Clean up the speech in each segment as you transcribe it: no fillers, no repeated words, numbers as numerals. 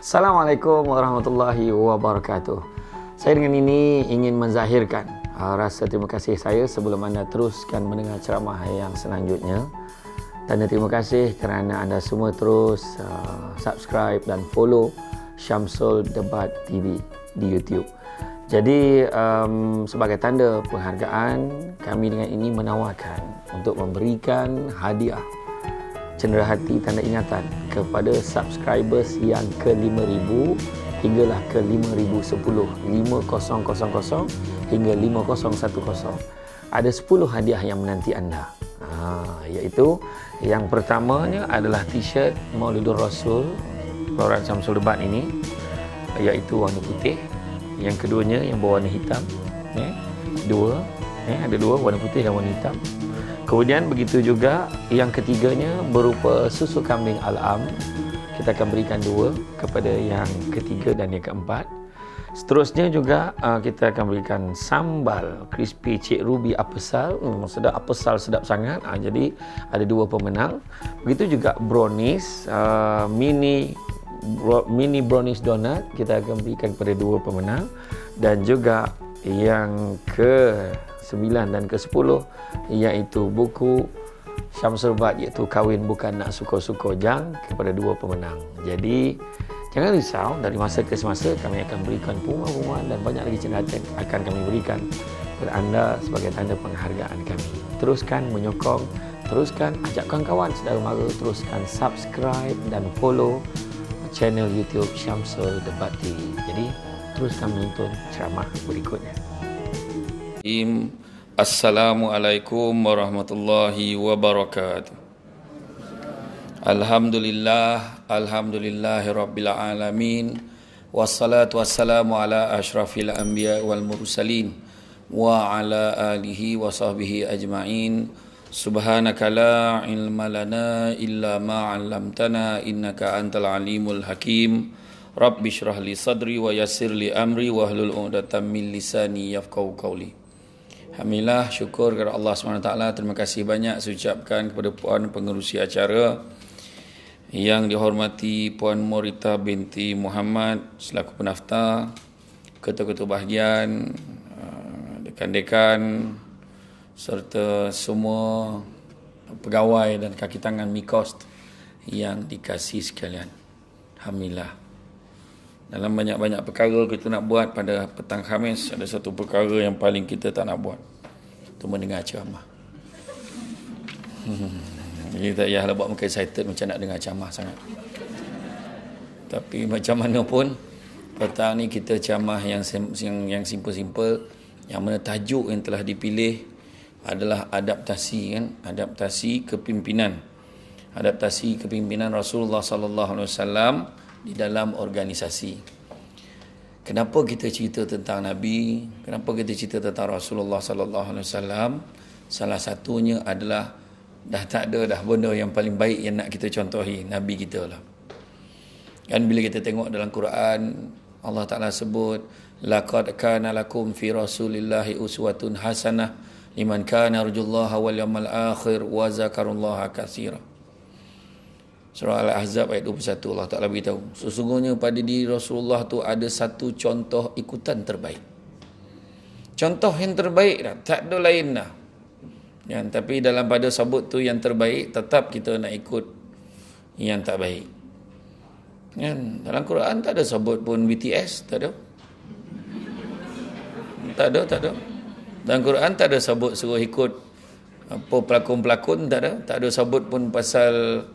Assalamualaikum warahmatullahi wabarakatuh. Saya dengan ini ingin menzahirkan rasa terima kasih saya sebelum anda teruskan mendengar ceramah yang selanjutnya. Dan terima kasih kerana anda semua terus subscribe dan follow Syamsul Debat TV di YouTube. Jadi sebagai tanda penghargaan, kami dengan ini menawarkan untuk memberikan hadiah cenderahati tanda ingatan kepada subscribers yang ke 5,000 hinggalah ke 5,010, 5000 hingga 5010. Ada 10 hadiah yang menanti anda. Iaitu yang pertamanya adalah t-shirt Maulidur Rasul Lorat Syamsul Debat ini, iaitu warna putih. Yang keduanya yang berwarna hitam, ada dua, warna putih dan warna hitam. Kemudian begitu juga yang ketiganya berupa susu kambing Al-Am. Kita akan berikan 2 kepada yang ketiga dan yang keempat. Seterusnya juga kita akan berikan sambal crispy Cik Ruby apesal. Sedap apesal, sedap sangat. Jadi ada 2 pemenang. Begitu juga brownies mini brownies donut kita akan berikan kepada 2 pemenang. Dan juga yang ke-9 dan ke-10 iaitu buku Syamsul Debat, iaitu Kahwin Bukan Nak Suka-Suka Jang, kepada 2 pemenang. Jadi jangan risau, dari masa ke semasa kami akan berikan pengumuman dan banyak lagi cenderahati akan kami berikan kepada anda sebagai tanda penghargaan kami. Teruskan menyokong, teruskan ajak kawan-kawan saudara mara, teruskan subscribe dan follow channel YouTube Syamsul Debat TV. Jadi teruskan menonton ceramah berikutnya. Assalamualaikum warahmatullahi wabarakatuh. Alhamdulillahi rabbil alamin. Wassalatu wassalamu ala ashrafil anbiya wal mursalin wa ala alihi wa sahbihi ajma'in. Subhanaka la ilma lana illa ma 'allamtana innaka antal alimul hakim. Rabbi shrah li sadri wa yassir li amri wahlul 'uqdatam min lisani yafqahu qawli. Alhamdulillah, syukur kepada Allah SWT. Terima kasih banyak saya ucapkan kepada Puan Pengerusi Acara yang dihormati Puan Morita binti Muhammad selaku penaftar, ketua-ketua bahagian, dekan-dekan serta semua pegawai dan kaki tangan Mikost yang dikasihi sekalian. Alhamdulillah. Dalam banyak-banyak perkara kita nak buat pada petang Khamis, ada satu perkara yang paling kita tak nak buat, itu mendengar ceramah. Jadi tak payahlah buat muka excited macam nak dengar ceramah sangat. Tapi macam mana pun, petang ni kita ceramah yang simple-simple, yang mana tajuk yang telah dipilih adalah adaptasi, kan? Adaptasi kepimpinan Rasulullah sallallahu alaihi wasallam di dalam organisasi. Kenapa kita cerita tentang Nabi? Kenapa kita cerita tentang Rasulullah sallallahu alaihi wasallam? Salah satunya adalah dah tak ada dah benda yang paling baik yang nak kita contohi, Nabi kita lah. Kan bila kita tengok dalam Quran, Allah Taala sebut laqad kana lakum fi rasulillahi uswatun hasanah liman kana yarjullaha wal yawmal akhir wa zakarullaha katsira. Surah Al-Ahzab ayat 21, Allah Ta'ala beritahu, sesungguhnya pada diri Rasulullah tu ada satu contoh ikutan terbaik. Contoh yang terbaik dah, tak ada lain dah. Tapi dalam pada sabut tu yang terbaik, tetap kita nak ikut yang tak baik. Dalam Quran tak ada sabut pun BTS, tak ada. Tak ada. Dalam Quran tak ada sabut suruh ikut apa pelakon-pelakon, tak ada sabut pun pasal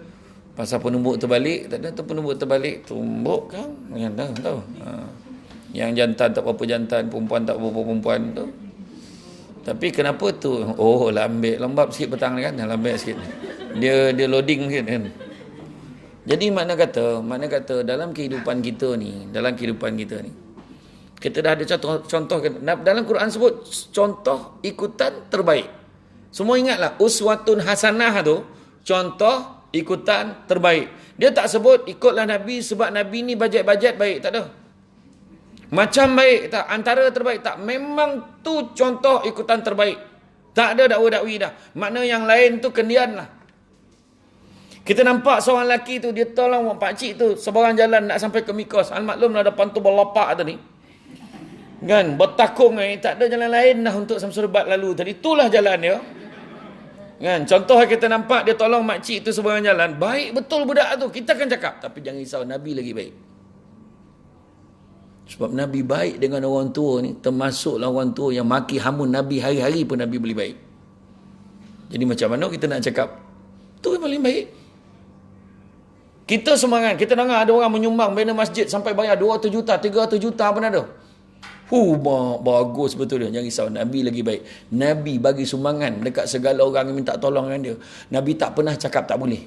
penumbuk terbalik, tak ada. Tu penumbuk terbalik, tumbuk kan, yang tahu. Yang jantan tak apa jantan, perempuan tak apa perempuan tu. Tapi kenapa tu? Lambat sikit petang kan, lambat sikit. Dia loading sikit kan. Jadi makna kata dalam kehidupan kita ni, kita dah ada contoh dalam Quran sebut contoh ikutan terbaik. Semua ingatlah uswatun hasanah tu contoh ikutan terbaik. Dia tak sebut ikutlah Nabi sebab Nabi ni bajet baik, tak ada. Macam baik tak, antara terbaik tak, memang tu contoh ikutan terbaik. Tak ada dakwa-dakwi dah. Makna yang lain tu kendian lah. Kita nampak seorang lelaki tu, dia tolong pakcik tu, sebarang jalan nak sampai ke Mikos. Maklum lah depan tu berlapak tadi. Kan, bertakung ni, tak ada jalan lain dah untuk Samsul Bat lalu tadi. Itulah jalan dia. Kan, contoh kita nampak dia tolong makcik tu sebarang jalan. Baik betul budak tu, kita akan cakap. Tapi jangan risau, Nabi lagi baik. Sebab Nabi baik dengan orang tua ni, termasuklah orang tua yang maki hamun Nabi hari-hari pun Nabi boleh baik. Jadi macam mana kita nak cakap? Tu yang paling baik. Kita semangat, kita dengar ada orang menyumbang bina masjid sampai bayar 200 juta, 300 juta pun ada. Bagus betul dia. Jangan risau, Nabi lagi baik. Nabi bagi sumbangan dekat segala orang yang minta tolong dengan dia. Nabi tak pernah cakap tak boleh.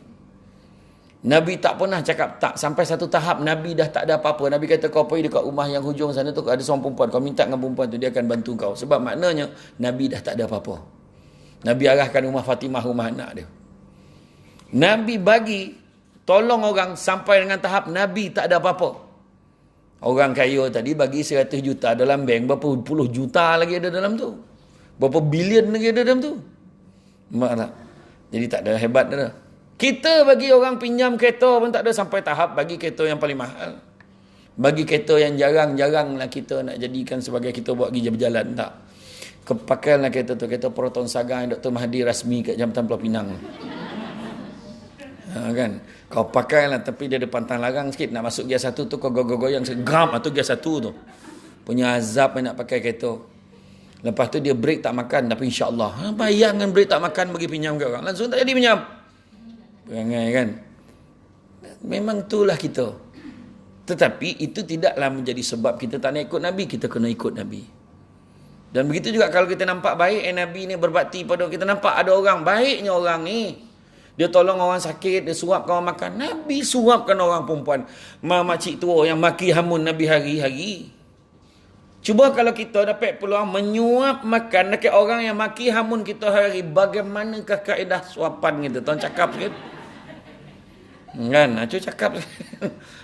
Nabi tak pernah cakap tak. Sampai satu tahap Nabi dah tak ada apa-apa. Nabi kata kau pergi dekat rumah yang hujung sana tu ada seorang perempuan. Kau minta dengan perempuan tu, dia akan bantu kau. Sebab maknanya Nabi dah tak ada apa-apa. Nabi arahkan rumah Fatimah, rumah anak dia. Nabi bagi tolong orang sampai dengan tahap Nabi tak ada apa-apa. Orang kaya tadi bagi 100 juta dalam bank, berapa puluh juta lagi ada dalam tu. Berapa bilion lagi ada dalam tu. Mak tak? Jadi tak ada hebat dah. Kita bagi orang pinjam kereta pun tak ada sampai tahap bagi kereta yang paling mahal. Bagi kereta yang jarang-jarang lah kita nak jadikan sebagai kita buat pergi berjalan, tak. Pakailah kereta tu, kereta Proton Saga yang Dr. Mahathir rasmi kat Jambatan Pulau Pinang. Kan, kau pakailah tapi dia ada pantang larang sikit, nak masuk gear 1 tu kau goyang segam atau gear 1 tu punya azab nak pakai kereta. Lepas tu dia break tak makan, tapi insya-Allah bayangkan break tak makan bagi pinjam ke orang, langsung tak jadi pinjam. Perangai kan, memang itulah kita. Tetapi itu tidaklah menjadi sebab kita tak nak ikut Nabi. Kita kena ikut Nabi. Dan begitu juga kalau kita nampak baik Nabi ni berbakti pada kita, nampak ada orang baiknya orang ni, dia tolong orang sakit, dia suapkan orang makan. Nabi suapkan orang perempuan makcik tua yang maki hamun Nabi hari-hari. Cuba kalau kita dapat peluang menyuap makan dekat orang yang maki hamun kita hari, bagaimanakah kaedah suapan kita? Tuan cakap sikit. Kan, aku cakap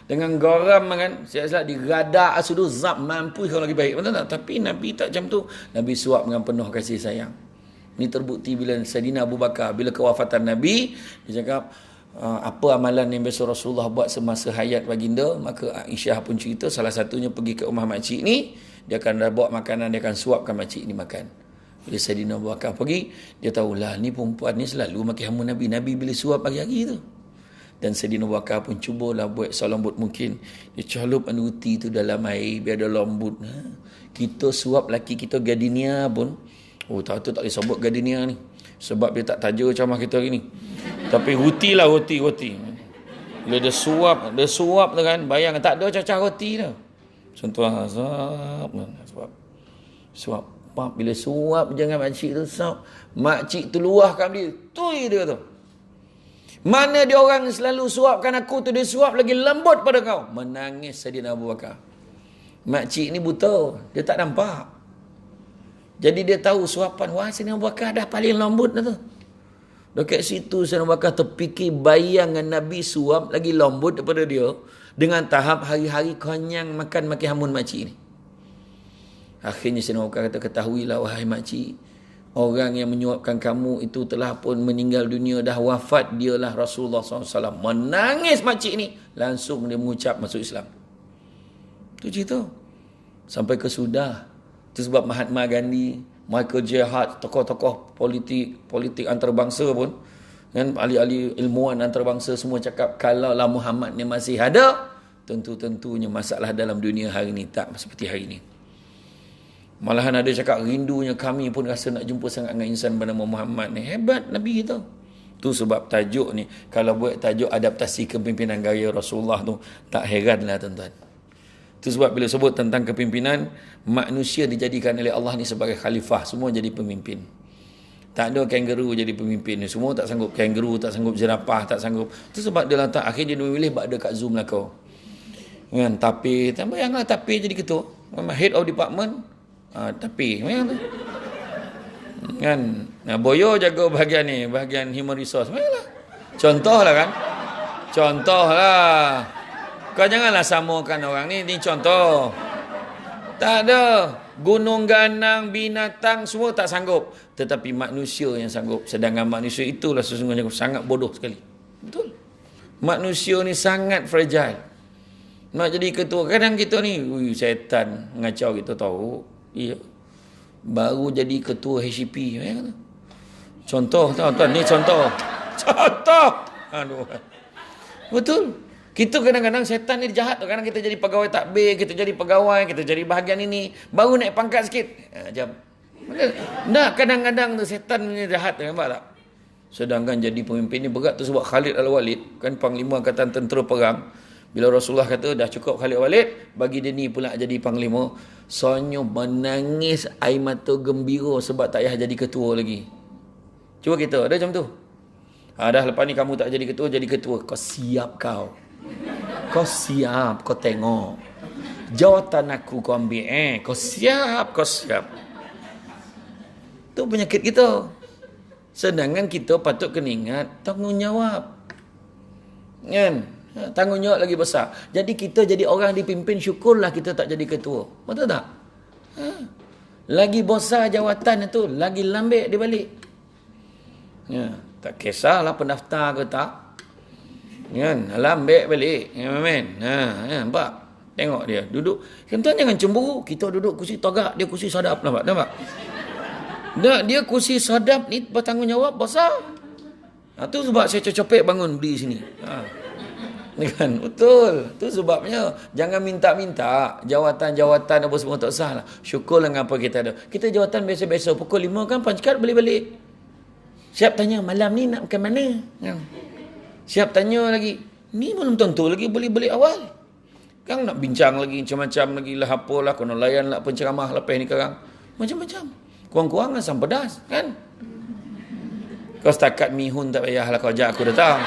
dengan garam kan, siap-siap digada asudu zap mampu kalau lagi baik. Betul tak? Tapi Nabi tak macam tu. Nabi suap dengan penuh kasih sayang. Ini terbukti bila Sayyidina Abu Bakar, bila kewafatan Nabi, dia cakap, apa amalan yang biasa Rasulullah buat semasa hayat baginda? Maka Aisyah pun cerita, salah satunya pergi ke rumah makcik ni, dia akan bawa makanan, dia akan suapkan makcik ni makan. Bila Sayyidina Abu Bakar pergi, dia tahulah, ni perempuan ni selalu makan hamun Nabi. Nabi bila suap pagi-hari tu. Dan Sayyidina Abu Bakar pun cubalah buat selembut mungkin. Dia celup roti tu dalam air, biar ada lembut. Kita suap laki kita Gardenia pun, tak tak boleh sebut Gardenia ni. Sebab dia tak taja macam kita hari ni. Tapi roti lah, roti. Bila dia suap tu kan, bayang tak ada cacah roti dah. Contoh suap. Bila suap jangan makcik tu suap. Makcik tu luahkan dia. Tui dia tu. Mana dia orang selalu suapkan aku tu, dia suap lagi lembut pada kau. Menangis Sayyidina Abu Bakar. Makcik ni buta, dia tak nampak. Jadi dia tahu suapan, wah Sayyidina Abu Bakar dah paling lembut dah tu. Dekat situ Sayyidina Abu Bakar terfikir bayangan Nabi suap lagi lembut daripada dia, dengan tahap hari-hari konyang makan hamun makcik ni. Akhirnya Sayyidina Abu Bakar kata, ketahuilah wahai makcik, orang yang menyuapkan kamu itu telah pun meninggal dunia, dah wafat, dialah Rasulullah SAW. Menangis makcik ni, langsung dia mengucap masuk Islam. Itu cerita. Sampai ke sudah. Itu sebab Mahatma Gandhi, Michael J. Hart, tokoh-tokoh politik antarabangsa pun, kan, ahli-ahli ilmuwan antarabangsa semua cakap, kalaulah Muhammad ni masih ada, tentu-tentunya masalah dalam dunia hari ni tak seperti hari ni. Malahan ada cakap, rindunya kami pun rasa nak jumpa sangat dengan insan bernama Muhammad ni. Hebat Nabi kita. Tu sebab tajuk ni, kalau buat tajuk adaptasi kepimpinan gaya Rasulullah tu, tak heranlah tuan-tuan. Itu sebab bila sebut tentang kepimpinan, manusia dijadikan oleh Allah ni sebagai khalifah, semua jadi pemimpin. Tak ada kangaroo jadi pemimpin. Semua tak sanggup, kangaroo tak sanggup, jerapah tak sanggup. Itu sebab dia letak, akhirnya dia memilih ada kat Zoom lah kau. Kan, tapi, tak bayanglah tapi jadi ketua. Head of department, tapi, bayang tu. Kan, Boyo jaga bahagian ni, bahagian human resource. Bayanglah. Contohlah kan. Contohlah. Kau janganlah samakan orang ni contoh. Tak ada. Gunung ganang, binatang semua tak sanggup. Tetapi manusia yang sanggup. Sedangkan manusia itulah sesungguhnya sangat bodoh sekali. Betul. Manusia ni sangat fragile. Nak jadi ketua, kadang kita ni, syaitan mengacau kita tahu. Ya. Baru jadi ketua HCP. Contoh, tuan-tuan, ni contoh. Contoh. Aduh. Betul. Kita kadang-kadang syaitan ni jahat. Kadang kita jadi pegawai takbir, kita jadi pegawai, kita jadi bahagian ini. Baru naik pangkat sikit. Jam. Nah, kadang-kadang tu syaitan ni jahat. Nampak tak? Sedangkan jadi pemimpin ni berat tu sebab Khalid Al-Walid, kan Panglima Angkatan Tentera Perang. Bila Rasulullah kata dah cukup Khalid Al-Walid, bagi dia ni pula jadi panglima. Soalnya menangis air mata gembira sebab tak payah jadi ketua lagi. Cuba kita, ada macam tu? Dah lepas ni kamu tak jadi ketua, jadi ketua. Kau siap kau. Kau siap, kau tengok. Jawatan aku kau ambil. Kau siap, kau siap. Itu penyakit kita. Sedangkan kita patut kena ingat tanggungjawab. Kan? Tanggungjawab lagi besar. Jadi kita jadi orang dipimpin, syukurlah kita tak jadi ketua. Betul tak? Lagi besar jawatan itu, lagi lambik dia balik. Ya, tak kisahlah pendaftar ke tak. Kan? Lambik balik. Ya, men. Nampak? Tengok dia duduk. Tuan jangan cemburu. Kita duduk kursi togak, dia kursi sadap. Nampak? Dia kursi sadap ni bertanggungjawab besar. Tu sebab saya copek bangun beli sini. Kan? Betul. Tu sebabnya jangan minta-minta jawatan-jawatan apa semua tak sah lah. Syukurlah dengan apa kita ada. Kita jawatan biasa-biasa pukul 5 kan pancakat balik-balik. Siap tanya malam ni nak makan mana? Siap tanya lagi. Ni belum tentu lagi boleh balik awal. Kan nak bincang lagi macam-macam lagi lah apalah kena layan lah penceramah lepas ni sekarang. Macam-macam. Kurang-kurang asam pedas kan. Kau setakat mihun tak payahlah kau ajak aku datang.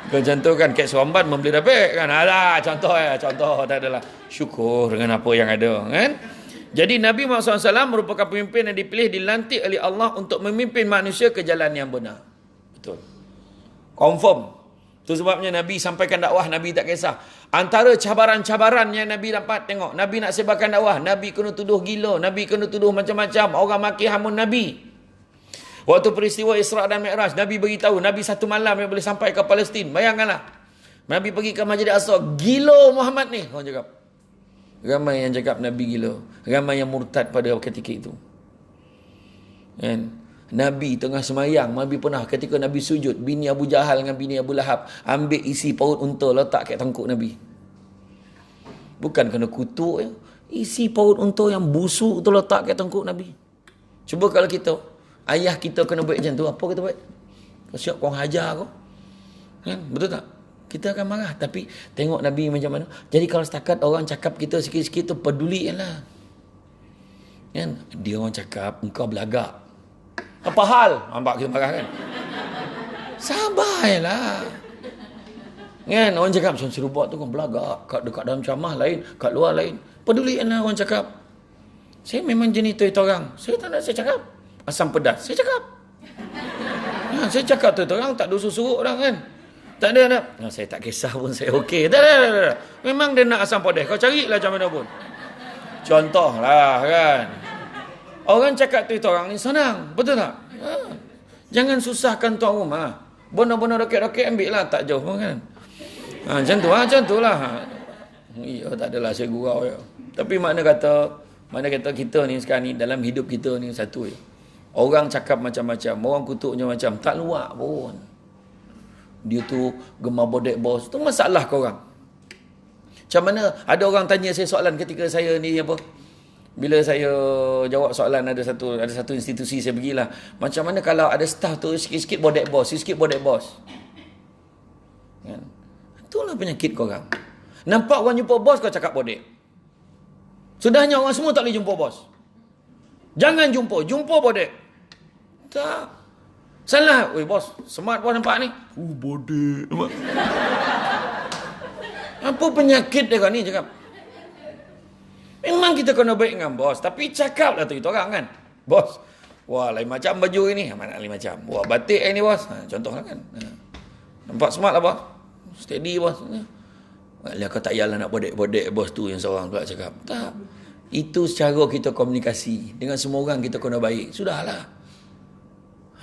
Kau macam tu kan kek Seremban membeli dapat kan. Alah contoh tak adalah. Syukur dengan apa yang ada kan. Jadi Nabi Muhammad SAW merupakan pemimpin yang dipilih, dilantik oleh Allah untuk memimpin manusia ke jalan yang benar. Betul. Confirm. Itu sebabnya Nabi sampaikan dakwah, Nabi tak kisah. Antara cabaran-cabaran yang Nabi dapat, tengok. Nabi nak sebarkan dakwah, Nabi kena tuduh gila, Nabi kena tuduh macam-macam. Orang maki hamun Nabi. Waktu peristiwa Isra' dan Mi'raj, Nabi beritahu, Nabi satu malam yang boleh sampai ke Palestin. Bayangkanlah. Nabi pergi ke Masjid Al-Aqsa. Gila Muhammad ni. Orang cakap. Ramai yang cakap Nabi gila. Ramai yang murtad pada ketika itu. Kan? Nabi tengah semayang, Nabi pernah ketika Nabi sujud, bini Abu Jahal dengan bini Abu Lahab ambil isi paut unta letak kat tangkuk Nabi. Bukan kena kutuk ya. Isi paut unta yang busuk tu letak kat tangkuk Nabi. Cuba kalau kita, ayah kita kena buat macam tu, apa kita buat? Kau siap kau hajar kau. Kan? Betul tak? Kita akan marah. Tapi tengok Nabi macam mana. Jadi kalau setakat orang cakap kita sikit-sikit tu, peduli lah. Kan? Dia orang cakap engkau belagak. Apa hal? Nampak kita marah kan? Sabarlah. Kan? Orang cakap macam serubak tu kan belagak. Dekat dalam ceramah lain, kat luar lain. Pedulilah orang cakap. Saya memang jenis tu orang. Saya tak nak saya cakap. Asam pedas. Saya cakap. Saya cakap tu orang tak ada suruh orang kan. Tak ada nak. Saya tak kisah pun saya okey. Tak ada. Memang dia nak asam pedas. Kau carilah macam mana pun. Contohlah kan. Orang cakap tu orang ni senang. Betul tak? Jangan susahkan tuan rumah. Benar-benar roket-roket ambil lah. Tak jauh pun kan. Macam tu lah. Ya, tak adalah saya gurau ya. Tapi mana kata kita ni sekarang ni dalam hidup kita ni satu je. Orang cakap macam-macam. Orang kutuk macam-macam. Tak luak pun. Dia tu gemar bodek bos. Tu masalah korang. Macam mana ada orang tanya saya soalan ketika saya ni apa? Bila saya jawab soalan ada satu institusi saya pergilah. Macam mana kalau ada staff tu sikit-sikit bodek bos, sikit-sikit bodek bos. Kan? Itulah penyakit korang. Nampak orang jumpa bos kau cakap bodek. Sudahnya orang semua tak boleh jumpa bos. Jangan jumpa bodek. Tak. Salah. Oi bos, smart bos nampak ni. Bodek. Apa penyakit dia ni cakap? Memang kita kena baik dengan bos. Tapi cakap lah tu itu orang kan. Bos. Wah lain macam baju ini. Mana lain macam. Wah batik ni bos. Contohlah kan. Nampak smart lah bos. Steady bos. Walau kau tak payahlah nak bodek-bodek bos tu yang seorang pula cakap. Tak. Itu secara kita komunikasi. Dengan semua orang kita kena baik. Sudahlah.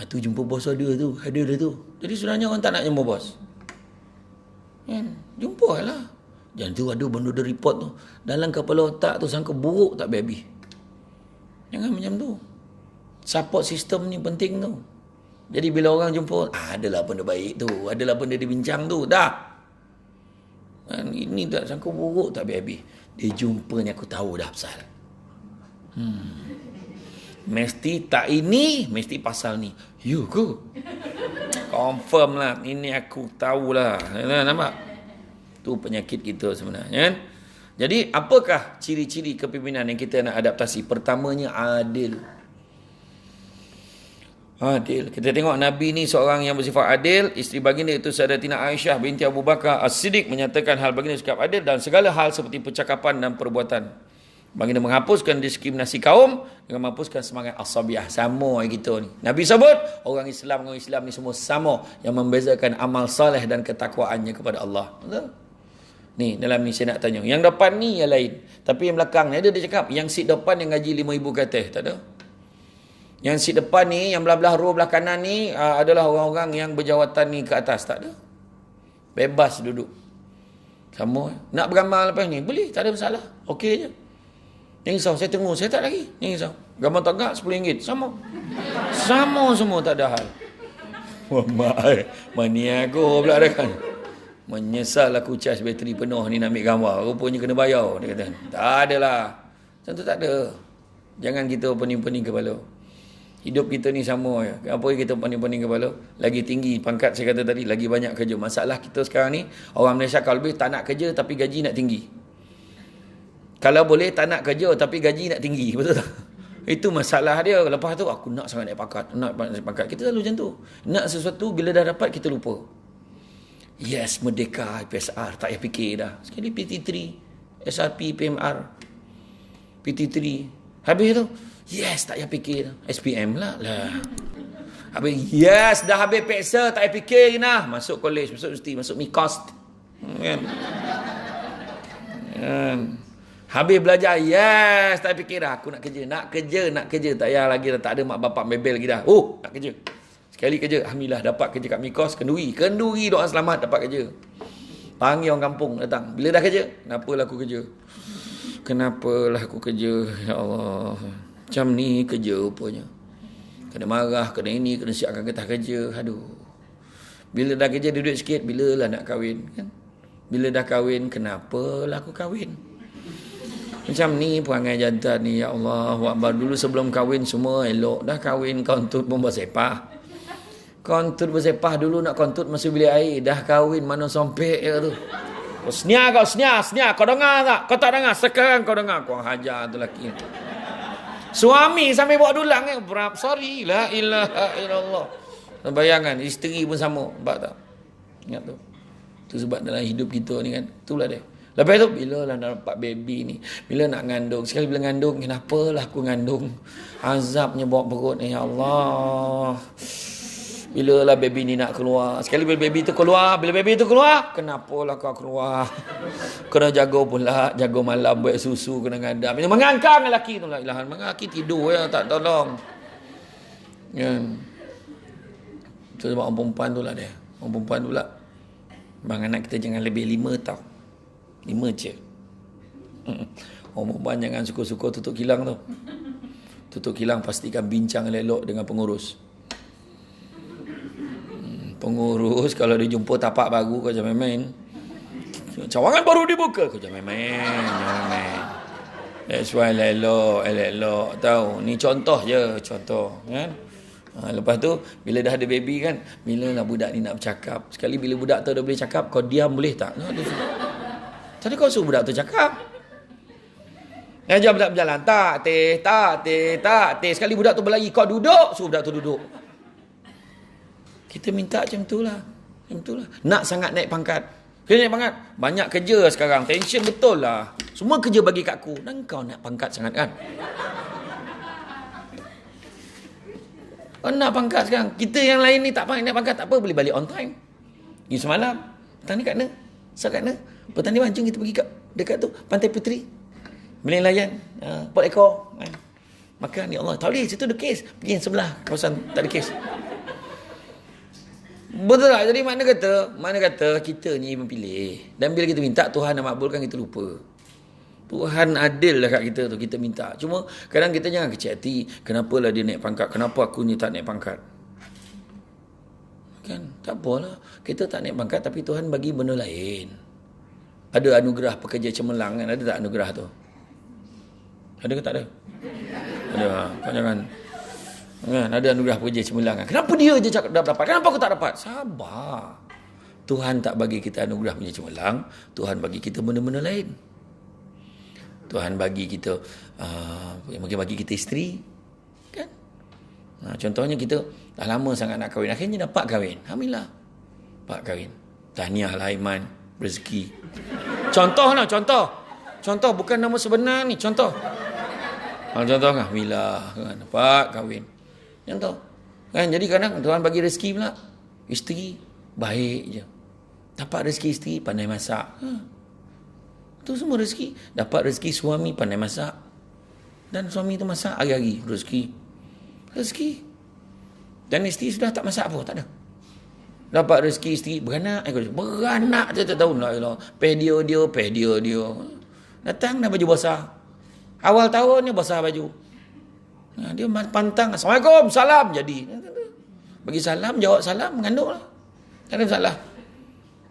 Tu jumpa bos ada tu. Ada tu. Jadi sudahnya orang tak nak jumpa bos. Kan? Jumpa lah. Jangan tu ada benda dia report tu. Dalam kepala otak tu sangka buruk tak habis. Jangan macam tu. Support system ni penting tu. Jadi bila orang jumpa, adalah benda baik tu, adalah benda dibincang tu, dah. Ini tak sangka buruk tak habis-habis. Dia jumpa ni aku tahu dah pasal. Mesti tak ini, mesti pasal ni. You ke? Confirm lah. Ini aku tahulah. Nampak? Tu penyakit kita sebenarnya. Kan? Jadi apakah ciri-ciri kepimpinan yang kita nak adaptasi? Pertamanya adil. Adil. Kita tengok Nabi ni seorang yang bersifat adil. Isteri baginda itu Sayyidatina Aisyah binti Abu Bakar As-Siddiq menyatakan hal baginda sikap adil dan segala hal seperti percakapan dan perbuatan. Baginda menghapuskan diskriminasi kaum dengan menghapuskan semangat asabiah. Sama kita ni. Nabi sebut orang Islam dengan Islam ni semua sama. Yang membezakan amal saleh dan ketakwaannya kepada Allah. Betul? Ni dalam ni saya nak tanya. Yang depan ni yang lain. Tapi yang belakang ni ada dia cakap yang seat depan yang gaji 5,000 ke atas. Tak ada. Yang seat depan ni, yang belah-belah row belah kanan ni adalah orang-orang yang berjawatan ni ke atas. Tak ada. Bebas duduk. Sama. Nak beramal lepas ni? Boleh. Tak ada masalah. Okey je. Yang risau. Saya tunggu. Saya tak lagi. Yang risau. Gambar tagak RM10. Sama. Sama semua. Tak ada hal. Wah, mania aku pula dah kan. Menyesal aku charge bateri penuh ni nak ambil gambar. Rupanya kena bayar. Dia kata. Tak adalah. Macam tu tak ada. Jangan kita pening-pening kepala. Hidup kita ni sama je. Apa kita pening-pening kepala? Lagi tinggi pangkat saya kata tadi. Lagi banyak kerja. Masalah kita sekarang ni. Orang Malaysia kalau lebih tak nak kerja tapi gaji nak tinggi. Kalau boleh tak nak kerja tapi gaji nak tinggi. Betul tak? Itu masalah dia. Lepas tu aku nak sangat naik pangkat. Nak naik pangkat. Kita selalu macam tu. Nak sesuatu bila dah dapat kita lupa. Yes, Merdeka, PSR. Tak payah fikir dah. Sekali PT3. SRP, PMR. PT3. Habis tu. Yes, tak payah fikir. SPM lah. Habis. Yes, dah habis PEXA. Tak payah fikir dah. Masuk college. Masuk universiti. Masuk MIKOS. Kan? Habis belajar. Yes, tak payah fikir dah. Aku nak kerja. Nak kerja. Tak payah lagi dah. Tak ada mak bapak bebel lagi dah. Oh, nak kerja. Sekali kerja, alhamdulillah dapat kerja kat MIKOS, kenduri doa selamat dapat kerja. Panggil orang kampung datang. Bila dah kerja, kenapalah aku kerja? Ya Allah. Macam ni kerja rupanya. Kena marah, kena ini, kena siapkan getah kerja. Aduh. Bila dah kerja duit sikit, bilalah nak kahwin kan? Bila dah kahwin, kenapalah aku kahwin? Macam ni perangai jantan ni, ya Allah. Dulu sebelum kahwin semua elok. Dah kahwin kontut pun bersepah. Kontut bersepah dulu nak kontut masuk bilik air. Dah kahwin mana sompek ya tu. Kau senyap. Kau dengar tak? Kau tak dengar? Sekarang kau dengar. Kau hajar tu lelaki. Suami sampai bawa dulang. Sorry. La ilaha illallah. Bayangan. Isteri pun sama. Nampak tak? Ingat tu. Tu sebab dalam hidup kita ni kan. Itulah dia. Lepas tu, bila lah nak dapat baby ni. Bila nak ngandung. Sekali bila ngandung. Kenapalah aku ngandung. Azabnya bawa perut ni. Ya Allah. Bila lah baby ni nak keluar. Sekali bila baby tu keluar. Kenapalah kau keluar. Kena jaga pula. Jaga malam buat susu. Kena ngadam. Mengangkang lelaki tu. Lelaki tidur ya. Tak tolong. Ya. Itu sebab orang perempuan tu lah dia. Orang perempuan tu pula. Bang anak kita jangan lebih 5 tau. 5 je. Orang perempuan jangan suka-suka tutup kilang tu. Tutup kilang pastikan bincang elok dengan pengurus. Pengurus kalau dia jumpa tapak baru kau jangan main-main. Cawangan baru dibuka kau jangan main-main. That's why elok tahu. Ni contoh je, kan. Lepas tu bila dah ada baby kan, bila lah budak ni nak bercakap. Sekali bila budak tu dah boleh cakap, kau diam boleh tak? Tadi kau suruh budak tu cakap. Jangan budak berjalan. Tak. Sekali budak tu berlari, kau duduk, suruh budak tu duduk. Kita minta macam itulah. Nak sangat naik pangkat. Kena naik pangkat. Banyak kerja sekarang. Tension betul lah. Semua kerja bagi kat aku. Dan kau nak pangkat sangat kan? Kau nak pangkat sekarang. Kita yang lain ni tak naik pangkat. Tak apa. Boleh balik on time. Ni semalam. Petang ni kat mana? Kat mana? Petang ni jom kita pergi dekat tu. Pantai Puteri. Boleh layan. Port ekor. Makan. Ya Allah. Tak boleh. Situ ada kes. Pergi yang sebelah. Kawasan tak ada kes. Betul tak? Jadi mana kata kita ni memilih. Dan bila kita minta, Tuhan nak makbulkan, kita lupa. Tuhan adil lah kat kita tu, kita minta. Cuma kadang kita jangan kecil hati. Kenapalah dia naik pangkat? Kenapa aku ni tak naik pangkat? Kan? Tak apalah. Kita tak naik pangkat tapi Tuhan bagi benda lain. Ada anugerah pekerja cemerlang kan? Ada tak anugerah tu? Ada ke tak ada? Ada. Kau jangan. Kan? Ada anugerah pekerja cemerlang kan? Kenapa dia je dapat? Kenapa aku tak dapat? Sabar. Tuhan tak bagi kita anugerah pekerja cemerlang. Tuhan bagi kita benda-benda lain. Tuhan bagi kita mungkin bagi kita isteri kan. Contohnya kita dah lama sangat nak kahwin, akhirnya dapat kahwin, alhamdulillah. Dapat kahwin, tahniahlah Aiman, rezeki. Contoh bukan nama sebenar ni, contoh kan, alhamdulillah kan, dapat kahwin, contoh kan. Jadi kadang Tuhan bagi rezeki pula, isteri baik je, dapat rezeki isteri pandai masak. Itu semua rezeki. Dapat rezeki suami pandai masak. Dan suami tu masak hari-hari. Rezeki. Dan isteri sudah tak masak apa. Tak ada. Dapat rezeki isteri beranak. Beranak je tak tahu. Peh dia. Datang dah baju basah. Awal tahun dia basah baju. Dia pantang. Assalamualaikum. Salam jadi. Bagi salam. Jawab salam. Mengandung lah. Tak ada masalah.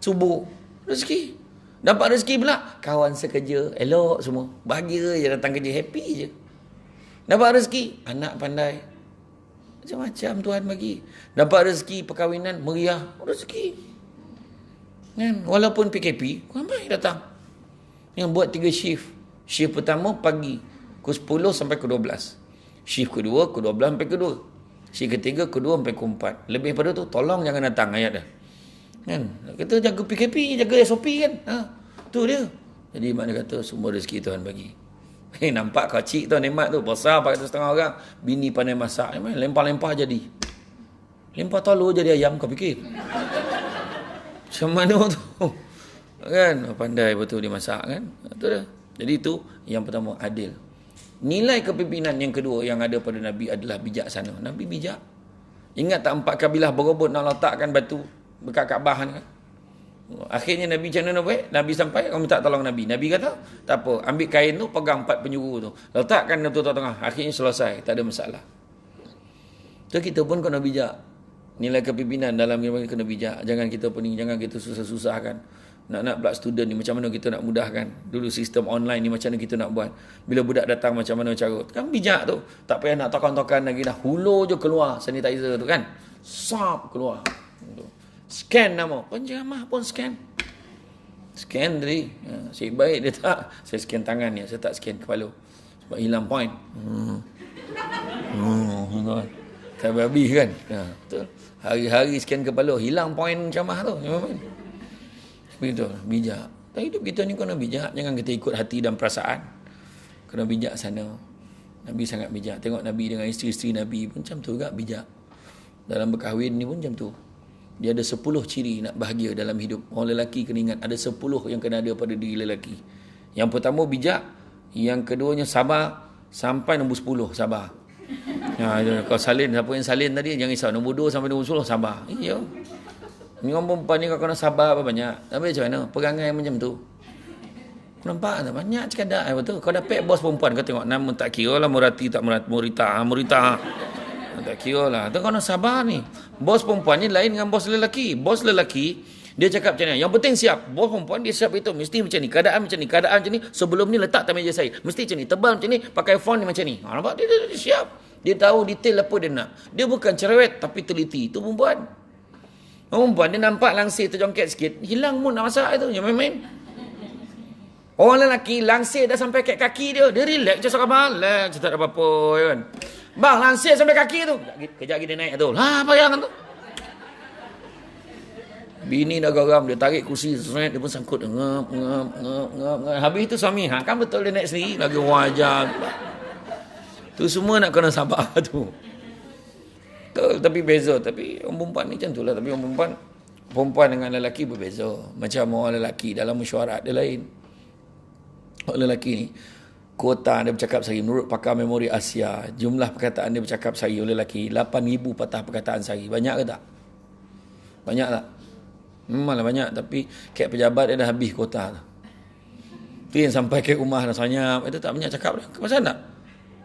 Subuh. Rezeki. Dapat rezeki pula, kawan sekerja, elok semua. Bahagia je datang kerja, happy je. Dapat rezeki, anak pandai. Macam-macam Tuhan bagi. Dapat rezeki perkahwinan, meriah, rezeki. Kan? Walaupun PKP, ramai datang. Yang buat 3 shift. Shift pertama pagi, pukul 10 sampai ke 12. Shift kedua, ke 12 sampai ke 2. Shift ketiga, ke 2 sampai ke 4. Lebih pada tu, tolong jangan datang ayat dah. Kan? Kita jaga PKP, jaga SOP kan. Tu dia. Jadi makna kata semua rezeki Tuhan bagi. Nampak kacik tu nikmat tu, besar pakai setengah orang, bini pandai masak, lempar-lempar jadi. Lempar telur jadi ayam, kau fikir. Macam mana tu? Kan? Pandai betul dia masak kan. Tu dia. Jadi itu yang pertama, adil. Nilai kepimpinan yang kedua yang ada pada Nabi adalah bijaksana. Nabi bijak. Ingat tak 4 kabilah berebut nak letakkan batu dekat Kaabah kan. Akhirnya Nabi macam mana buat? Nabi sampai, kamu tak tolong Nabi. Nabi kata, tak apa, ambil kain tu, pegang 4 penjuru tu, letakkan tu tengah. Akhirnya selesai, tak ada masalah. So kita pun kena bijak. Nilai kepimpinan dalam kena bijak. Jangan kita pening, jangan kita susah-susahkan. Nak pula student ni macam mana kita nak mudahkan. Dulu sistem online ni macam mana kita nak buat. Bila budak datang macam mana cara. Kan bijak tu. Tak payah nak tokan-tokan lagi dah. Hulur je keluar sanitizer tu kan. Sap keluar. Scan nama. Penjamah pun scan. Scan tadi. Asyik baik dia tak. Saya scan tangan ni. Saya tak scan kepala. Sebab hilang point. Tak babi kan. Betul. Hari-hari scan kepala. Hilang point penjamah tu. Begitu. Bijak. Dan hidup kita ni kena bijak. Jangan kita ikut hati dan perasaan. Kena bijak sana. Nabi sangat bijak. Tengok Nabi dengan isteri-isteri Nabi pun macam tu juga bijak. Dalam berkahwin ni pun macam tu. Dia ada 10 ciri nak bahagia dalam hidup. Orang lelaki kena ingat ada 10 yang kena ada pada diri lelaki. Yang pertama bijak, yang keduanya sabar sampai nombor 10 sabar. Kau salin, siapa yang salin tadi jangan risau, nombor 2 sampai nombor 10 sabar. Iya. Ni orang perempuan ni kau kena sabar apa banyak. Tapi macam mana? Perangai macam tu. Kau nampak tak banyak cakap betul. Kau dapat bos perempuan kau tengok nama tak kira lah Murati tak Murita. Tak kira lah. Tu kau nak sabar ni. Bos perempuan ni lain dengan bos lelaki. Bos lelaki, dia cakap macam ni. Yang penting siap. Bos perempuan dia siap itu. Mesti macam ni. Keadaan macam ni. Sebelum ni letak atas meja saya. Mesti macam ni. Tebal macam ni. Pakai font ni macam ni. Nampak? Dia siap. Dia tahu detail apa dia nak. Dia bukan cerewet tapi teliti. Itu perempuan. Perempuan dia nampak langsir terjongket sikit. Hilang mood nak masak itu. Jangan main-main. Orang lelaki langsir dah sampai kat kaki dia. Dia relax je sekarang. Relax. Tak ada apa-apa kan. Bang, lansir sampai kaki tu. Kejap lagi dia naik tu. Bayang tu. Bini dah garam. Dia tarik kursi. Dia pun sangkut. Ngap. Habis tu suami. Kan betul dia naik sendiri. Lagi wajar. Tu semua nak kena sabar tu. Betul, tapi beza. Tapi orang perempuan ni macam tu lah. Tapi orang perempuan dengan lelaki berbeza. Macam orang lelaki dalam mesyuarat dia lain. Orang lelaki ni. Kuota dia bercakap sehari menurut pakar memori Asia, jumlah perkataan dia bercakap sehari oleh lelaki 8,000 patah perkataan sehari. Banyak ke tak? Banyak tak? Memanglah banyak. Tapi kat pejabat dia dah habis kota tu. Tu yang sampai ke rumah dah senyap. Itu tak banyak cakap dah. Kenapa tak?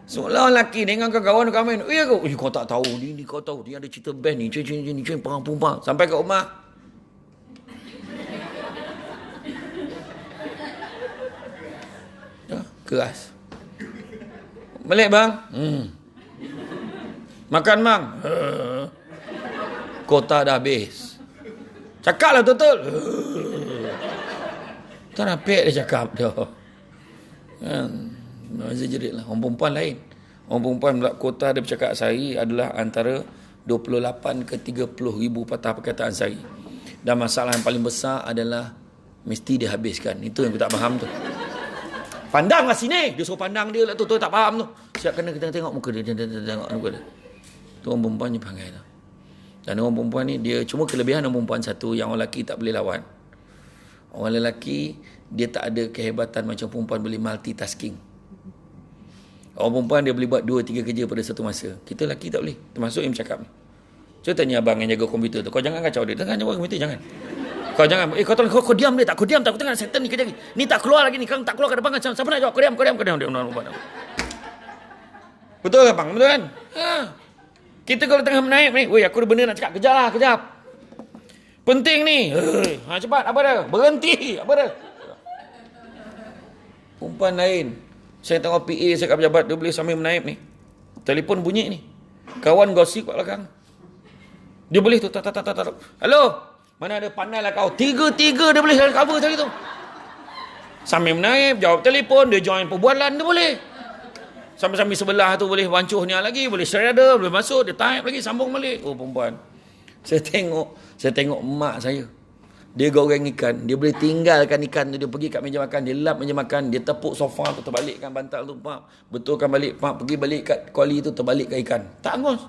Seolah lelaki dengan kawan kau main. Ya kau? Kau tak tahu. Ni kau tahu. Dia ada cerita band ni. Cuy, perang. Sampai ke rumah. Keras. Balik bang. Makan bang. Kota dah habis. Cakaplah betul. Tak napik dia cakap tu. Masa jerit lah. Orang perempuan lain. Orang perempuan pula kota dia bercakap sehari adalah antara 28 ke 30 ribu patah perkataan sehari. Dan masalah yang paling besar adalah mesti dia habiskan. Itu yang aku tak faham tu. Pandanglah sini. Dia suruh pandang dia lah tu. Tak faham tu. Siap kena kita tengok muka dia. Dia tengok muka dia. Tu orang perempuan dia panggil tu. Dan orang perempuan ni dia cuma kelebihan orang perempuan satu yang orang lelaki tak boleh lawan. Orang lelaki dia tak ada kehebatan macam perempuan boleh multitasking. Orang perempuan dia boleh buat 2-3 kerja pada satu masa. Kita lelaki tak boleh. Termasuk yang bercakap ni. Cuba tanya abang yang jaga komputer tu. Kau jangan kacau dia. Jangan jaga komputer, jangan. Kau jangan. Kau diam dia tak. Kau diam tak. Aku tengah settle ni kerja ni. Ni tak keluar lagi ni. Kau tak keluar ke depan kan. Siapa nak jawab? Kau diam. Betul ke bang? Betul kan? Kita kalau tengah menaik ni. Weh, aku ada benda nak cakap. Kejap. Penting ni. Cepat. Apa dah? Berhenti. Apa dah? Perempuan lain. Saya tengok PA saya kat pejabat. Dia boleh sambil menaip ni. Telefon bunyi ni. Kawan gosip kat belakang. Dia boleh tu. Halo. Mana ada pandai lah kau. Tiga dia boleh cover tadi tu. Sambil menaip. Jawab telefon. Dia join perbualan. Dia boleh. Sambil-sambil sebelah tu boleh wancuh ni lagi. Boleh shredder. Boleh masuk. Dia type lagi. Sambung balik. Oh perempuan. Saya tengok mak saya. Dia goreng ikan. Dia boleh tinggalkan ikan tu. Dia pergi kat meja makan. Dia lap meja makan. Dia tepuk sofa tu. Terbalikkan bantal tu. Betulkan balik. Pergi balik kat kuali tu. Terbalikkan ikan. Tak angus.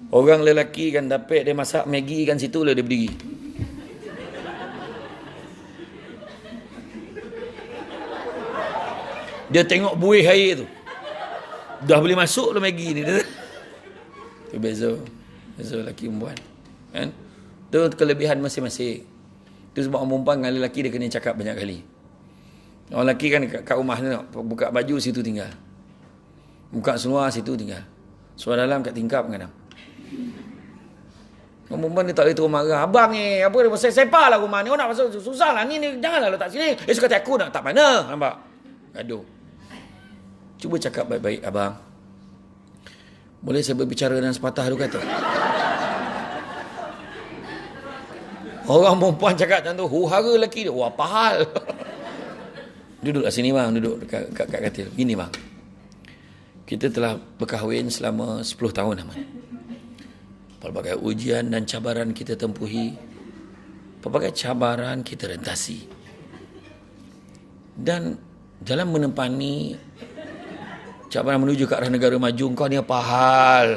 Orang lelaki kan dapat dia masak Maggi kan situ lah dia berdiri. Dia tengok buih air tu. Dah boleh masuk lah Maggi ni. Itu beza lelaki perempuan. Kan? Itu kelebihan masing-masing. Itu sebab orang perempuan dengan lelaki dia kena cakap banyak kali. Orang lelaki kan kat rumah ni buka baju situ tinggal. Buka seluar situ tinggal. Seluar dalam kat tingkap kadang. Orang perempuan ni tak boleh terus marah. Abang ni, apa dia sepa lah rumah ni. Orang nak masuk susah lah. Ni janganlah letak sini. Suka hati aku nak tak mana. Nampak? Gaduh. Cuba cakap baik-baik, abang. Boleh saya berbicara dengan sepatah dua kata? Orang perempuan cakap macam tu. Hara lelaki dia. Wah, apa hal? Duduk kat sini bang. Duduk kat katil. Gini bang. Kita telah berkahwin selama 10 tahun aman. Pelbagai ujian dan cabaran kita tempuhi. Pelbagai cabaran kita rentasi. Dan dalam menempani cabaran menuju ke arah negara maju, kau ni apa hal?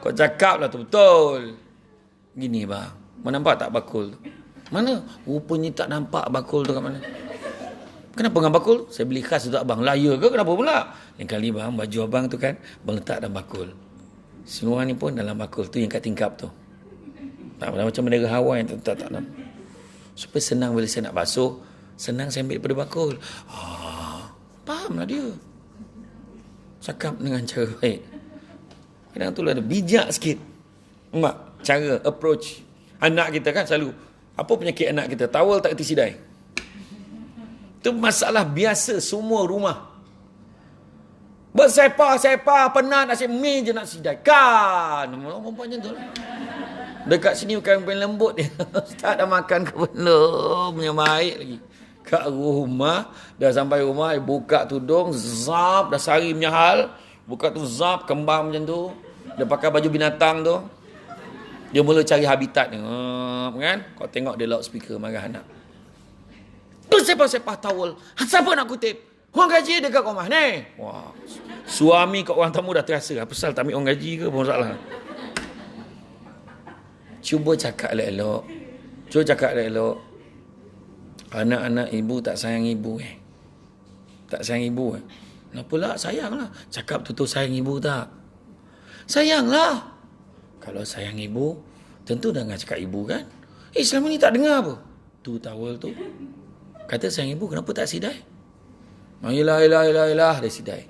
Kau cakap lah tu betul. Gini bang. Mana nampak tak bakul tu? Mana? Rupanya tak nampak bakul tu kat mana. Kenapa dengan bakul? Saya beli khas untuk abang. Lah ya ke? Kenapa pula? Yang kali bang, baju abang tu kan bang letak dalam bakul. Semua ni pun dalam bakul tu yang kat tingkap tu. Tak macam bendera Hawaii yang tak dalam. Supaya senang bila saya nak basuh, senang saya ambil daripada bakul. Fahamlah dia. Cakap dengan cara baik. Kadang tu lah ada bijak sikit. Mak, cara approach. Anak kita kan selalu, apa penyakit anak kita? Tawel tak erti sidai. Itu masalah biasa semua rumah. Bersepa-sepa, penat nasi mi je nak sidai. Kan? Orang perempuan macam tu lah. Dekat sini bukan paling lembut dia. Ustaz dah makan ke belum? Yang baik lagi. Kat rumah, dah sampai rumah, buka tudung, zap, dah sari punya hal. Buka tu zap, kembang macam tu. Dia pakai baju binatang tu. Dia mula cari habitat ni. Kan? Kau tengok dia loudspeaker marah anak. Sepah-sepah towel. Siapa nak kutip? Orang gaji dia kat rumah ni. Wah. Suami kat orang tamu dah terasa. Apa pasal tak ambil orang gaji ke? Apa masalah? Cuba cakap elok-elok. Anak-anak ibu tak sayang ibu Tak sayang ibu Kenapa lah? Sayanglah. Cakap tu sayang ibu tak? Sayanglah. Kalau sayang ibu, tentu dengan cakap ibu kan. Selama ni tak dengar apa? Tu towel tu. Kata sayang ibu, kenapa tak sidai? Yelah, dia sidai.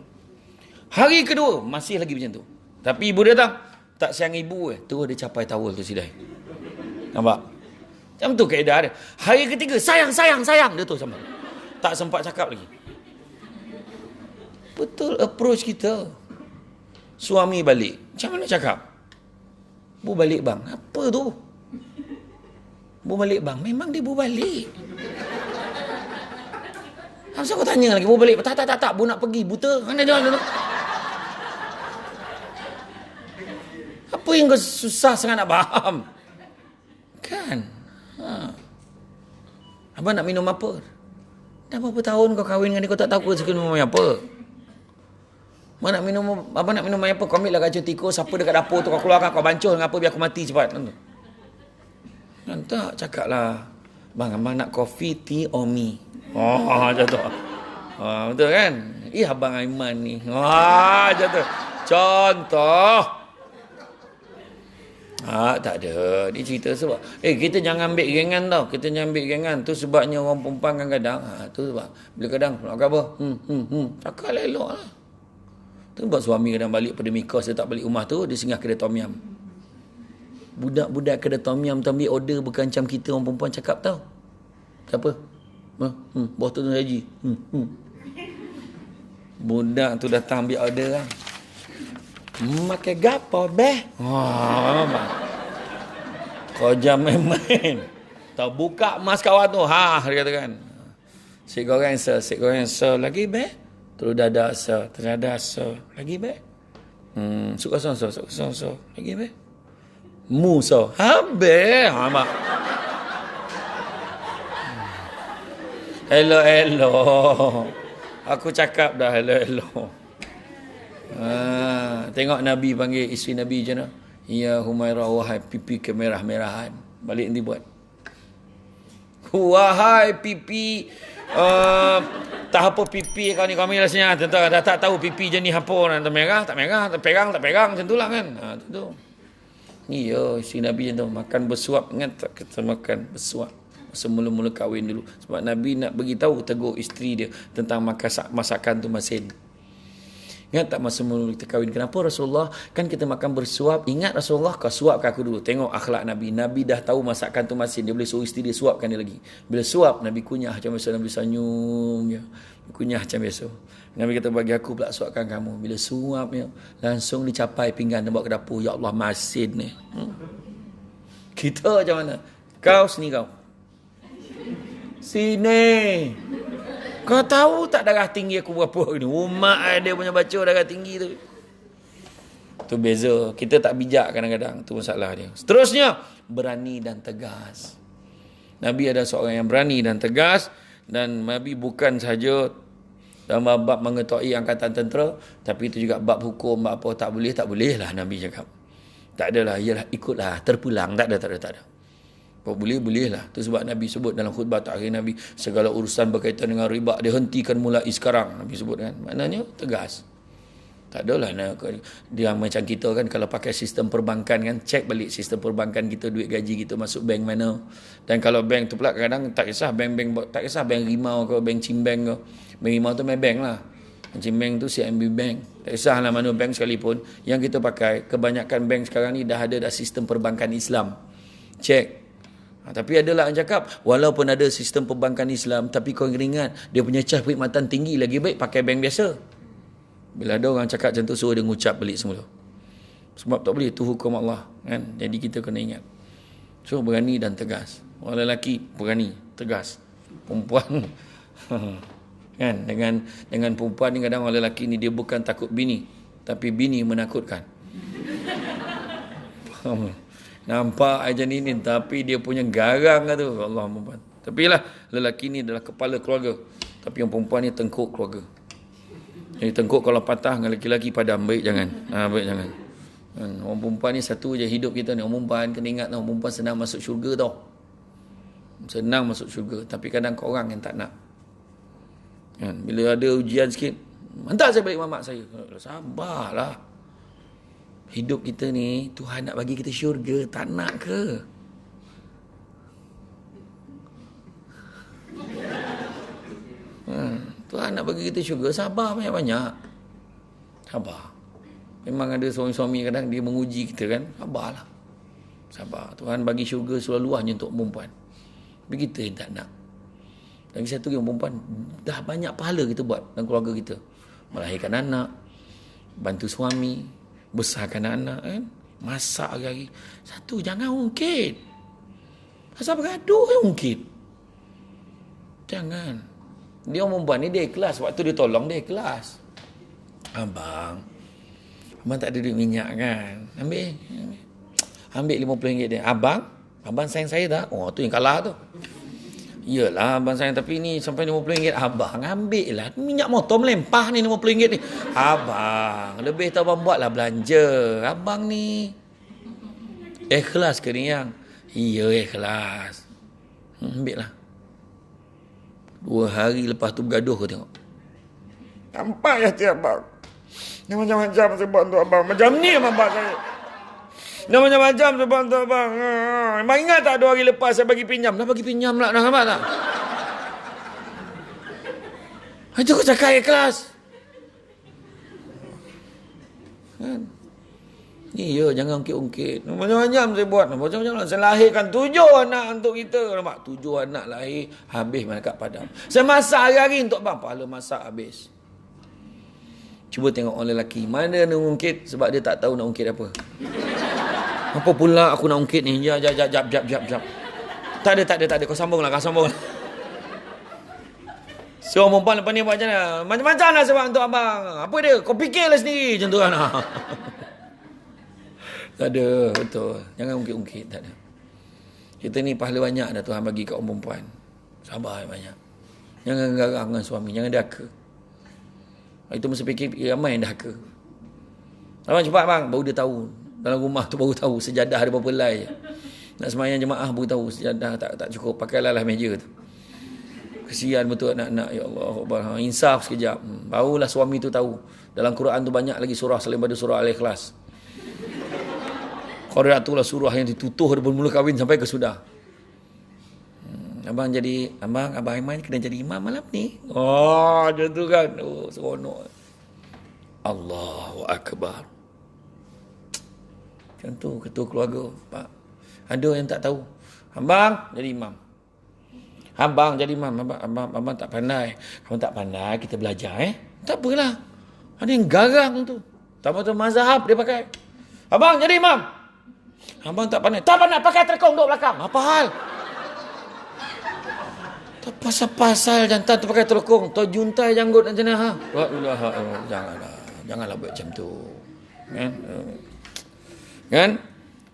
Hari kedua, masih lagi macam tu. Tapi ibu datang, tak sayang ibu terus dia capai towel tu sidai. Nampak? Macam tu kaedah dia. Hari ketiga, sayang. Dia tu sama. Tak sempat cakap lagi. Betul approach kita. Suami balik. Macam mana cakap? Bu balik bang. Apa tu? Bu balik bang. Memang dia bu balik. Kenapa kau tanya lagi? Bu balik. Tak. Bu nak pergi. Buta. Mana dia? Apa yang kau susah sangat nak faham? Kan? Abang nak minum apa? Dah berapa tahun kau kahwin dengan dia, kau tak tahu kau suka minum apa? Abang nak minum apa? Kau ambil lah kacau tikus, siapa dekat dapur tu kau keluarkan, kau bancuh dengan apa biar aku mati cepat. Kan tak, cakap lah. Bang, abang nak coffee, tea or me? Macam tu. Betul kan? Abang Aiman ni. Macam tu. Contoh. Tak ada. Dia cerita sebab kita jangan ambil gengan tau. Kita jangan ambil gengan. Tu sebabnya orang perempuan kadang-kadang tu sebab bila kadang nak khabar cakap elok lah. Tu sebab suami kadang balik pada mikos, dia tak balik rumah tu, dia singgah kedai tom yum. Budak-budak kedai tom yum tu ambil order bukan macam kita orang perempuan cakap tau. Siapa? Bos tu Haji. Budak tu datang ambil order kan. Makan gapo beh? Kau jangan main. Tak buka mas kawan tu. Dia kata kan. Sik goreng sir. Lagi beh? Terus dada sir. Terada sir. Lagi beh? Suka sir. Lagi beh? Mu sir. Habis. Mak. Hello. Aku cakap dah hello. Tengok Nabi panggil isteri Nabi je nak. Ya Humairah, wahai pipi kemerah-merahan. Balik nanti buat. Wahai pipi tak apa pipi kau ni, kau ambil rasanya. Tentu dah tak tahu pipi jenis apa. Tak merah, tak pegang macam tu lah kan. Tentu. Ya isteri Nabi je tu. Makan bersuap. Ingat tak kita makan bersuap semula-mula kahwin dulu. Sebab Nabi nak beritahu, tegur isteri dia tentang masakan tu masin. Ingat tak masa mula kita kahwin, kenapa Rasulullah kan kita makan bersuap? Ingat Rasulullah, kau suapkan aku dulu. Tengok akhlak Nabi. Nabi dah tahu masakan tu masin, dia boleh suruh isteri dia suapkan dia lagi. Bila suap, Nabi kunyah macam biasa, Nabi senyum je. Kunyah macam biasa. Nabi kata, bagi aku pula suapkan kamu. Bila suap ya, langsung dicapai pinggan dan bawa ke dapur. Ya Allah, masin ni. Kita macam mana? Kau sini kau. Sini. Kau tahu tak darah tinggi aku berapa ni? Umat dia punya baca darah tinggi tu. Tu beza. Kita tak bijak kadang-kadang. Tu masalah dia. Seterusnya, berani dan tegas. Nabi ada seorang yang berani dan tegas. Dan Nabi bukan sahaja dalam bab mengetahui angkatan tentera, tapi itu juga bab hukum, bab apa tak boleh lah Nabi cakap. Tak adalah, ialah ikutlah, terpulang. Tak ada. Kalau boleh lah. Itu sebab Nabi sebut dalam khutbah terakhir Nabi, segala urusan berkaitan dengan riba dihentikan mulai sekarang. Nabi sebut kan. Maknanya tegas. Tak adalah dia macam kita kan, kalau pakai sistem perbankan kan, cek balik sistem perbankan kita, duit gaji kita masuk bank mana. Dan kalau bank tu pula kadang tak kisah bank tak kisah bank Rimau ke bank Cimbeng ke. Bank Rimau tu main bank lah. Cimbeng tu CIMB Bank. Tak kisahlah mana bank sekalipun, yang kita pakai, kebanyakan bank sekarang ni dah ada sistem perbankan Islam. Cek. Tapi adalah yang cakap, walaupun ada sistem perbankan Islam, tapi kau ingat dia punya cas perkhidmatan tinggi, lagi baik pakai bank biasa. Bila ada orang cakap macam tu, suruh dia ngucap balik semula. Sebab tak boleh, tu hukum Allah kan. Jadi kita kena ingat. So berani dan tegas. Orang lelaki berani, tegas. Perempuan kan, dengan perempuan ni kadang orang lelaki ni dia bukan takut bini, tapi bini menakutkan. Faham? Nampak aja ni, tapi dia punya garang tu. Allah perempuan. Tapi lah, lelaki ni adalah kepala keluarga. Tapi yang perempuan ni tengkuk keluarga. Jadi tengkuk kalau patah dengan lelaki padam. Baik jangan. Baik jangan. Orang perempuan ni satu je hidup kita ni. Orang perempuan kena ingat tau. Orang perempuan senang masuk syurga tau. Senang masuk syurga. Tapi kadang korang yang tak nak. Bila ada ujian sikit, hantar saya balik mamak saya. Sabarlah. Hidup kita ni, Tuhan nak bagi kita syurga, tak nak ke? Tuhan nak bagi kita syurga, sabar banyak-banyak. Sabar. Memang ada suami-suami kadang dia menguji kita kan, sabarlah. Sabar. Tuhan bagi syurga seluas-luasnya untuk perempuan. Tapi kita yang tak nak. Lagi satu yang perempuan, dah banyak pahala kita buat dalam keluarga kita. Melahirkan anak, bantu suami, besarkan anak kan, masak hari-hari. Satu, jangan ungkit. Asal bergaduh yang ungkit. Jangan. Dia orang perempuan ni dia ikhlas. Waktu dia tolong dia ikhlas. Abang tak ada duit minyak kan? Ambil RM50 dia. Abang sayang saya tak? Oh, tu yang kalah tu. Iyalah abang sayang, tapi ni sampai RM50. Abang ambil lah. Minyak motor melempah ni RM50 ni. Abang, lebih tu abang buatlah belanja. Abang ni ikhlas ke ni yang? Iya ikhlas. Ambil lah. 2 hari lepas tu bergaduh kau tengok. Nampak ya tiap abang. Dia macam-macam saya buat untuk abang. Macam ni abang saya. Dia macam-macam saya buat untuk abang. Abang ingat tak 2 hari lepas saya bagi pinjam? Dah bagi pinjam lah. Dah nampak tak? Itu kau cakap ikhlas. Kan? Iya, jangan ungkit-ungkit. Macam-macam saya buat. Macam-macam saya lahirkan 7 anak untuk kita. Nampak? 7 anak lahir. Habis mana kat padam. Saya masak hari-hari untuk abang. Pahala masak habis. Cuba tengok orang lelaki. Mana nak ungkit sebab dia tak tahu nak ungkit apa. Apa pula aku nak ungkit ni? Jap. Tak ada. Kau sambung lah. So, perempuan lepas ni buat macam mana? Macam-macam lah sebab untuk abang. Apa dia? Kau fikirlah sendiri. Macam tu kan. Tak ada. Betul. Jangan ungkit-ungkit. Tak ada. Kita ni pahala banyak dah Tuhan bagi kat orang perempuan. Sabar banyak. Jangan garang dengan suami. Jangan daka. Itu mesti fikir ramai yang dahaka. Abang cepat bang, baru dia tahu. Dalam rumah tu baru tahu sejadah ada berapa helai. Nak sembahyang jemaah baru tahu sejadah tak cukup. Pakailah meja tu. Kesian betul anak-anak. Ya Allah, insaf sekejap. Barulah suami tu tahu. Dalam Quran tu banyak lagi surah selain pada surah Al-Ikhlas. Qur'an tu lah surah yang ditutuh dari mula kahwin sampai ke sudah. Abang Aiman kena jadi imam malam ni. Oh, macam tu kan. Oh, seronok. Allahu Akbar. Macam tu, ketua keluarga. Pak. Ada yang tak tahu. Abang jadi imam. Abang jadi imam. Abang tak pandai. Abang tak pandai, kita belajar Tak apalah. Ada yang garang tu. Tak mazhab dia pakai. Abang jadi imam. Abang tak pandai. Tak pandai, pakai telekong duduk belakang. Apa hal? Tak pasal-pasal jantan tu pakai telekong. Tu juntai janggut macam mana? Janganlah buat macam tu. Kan?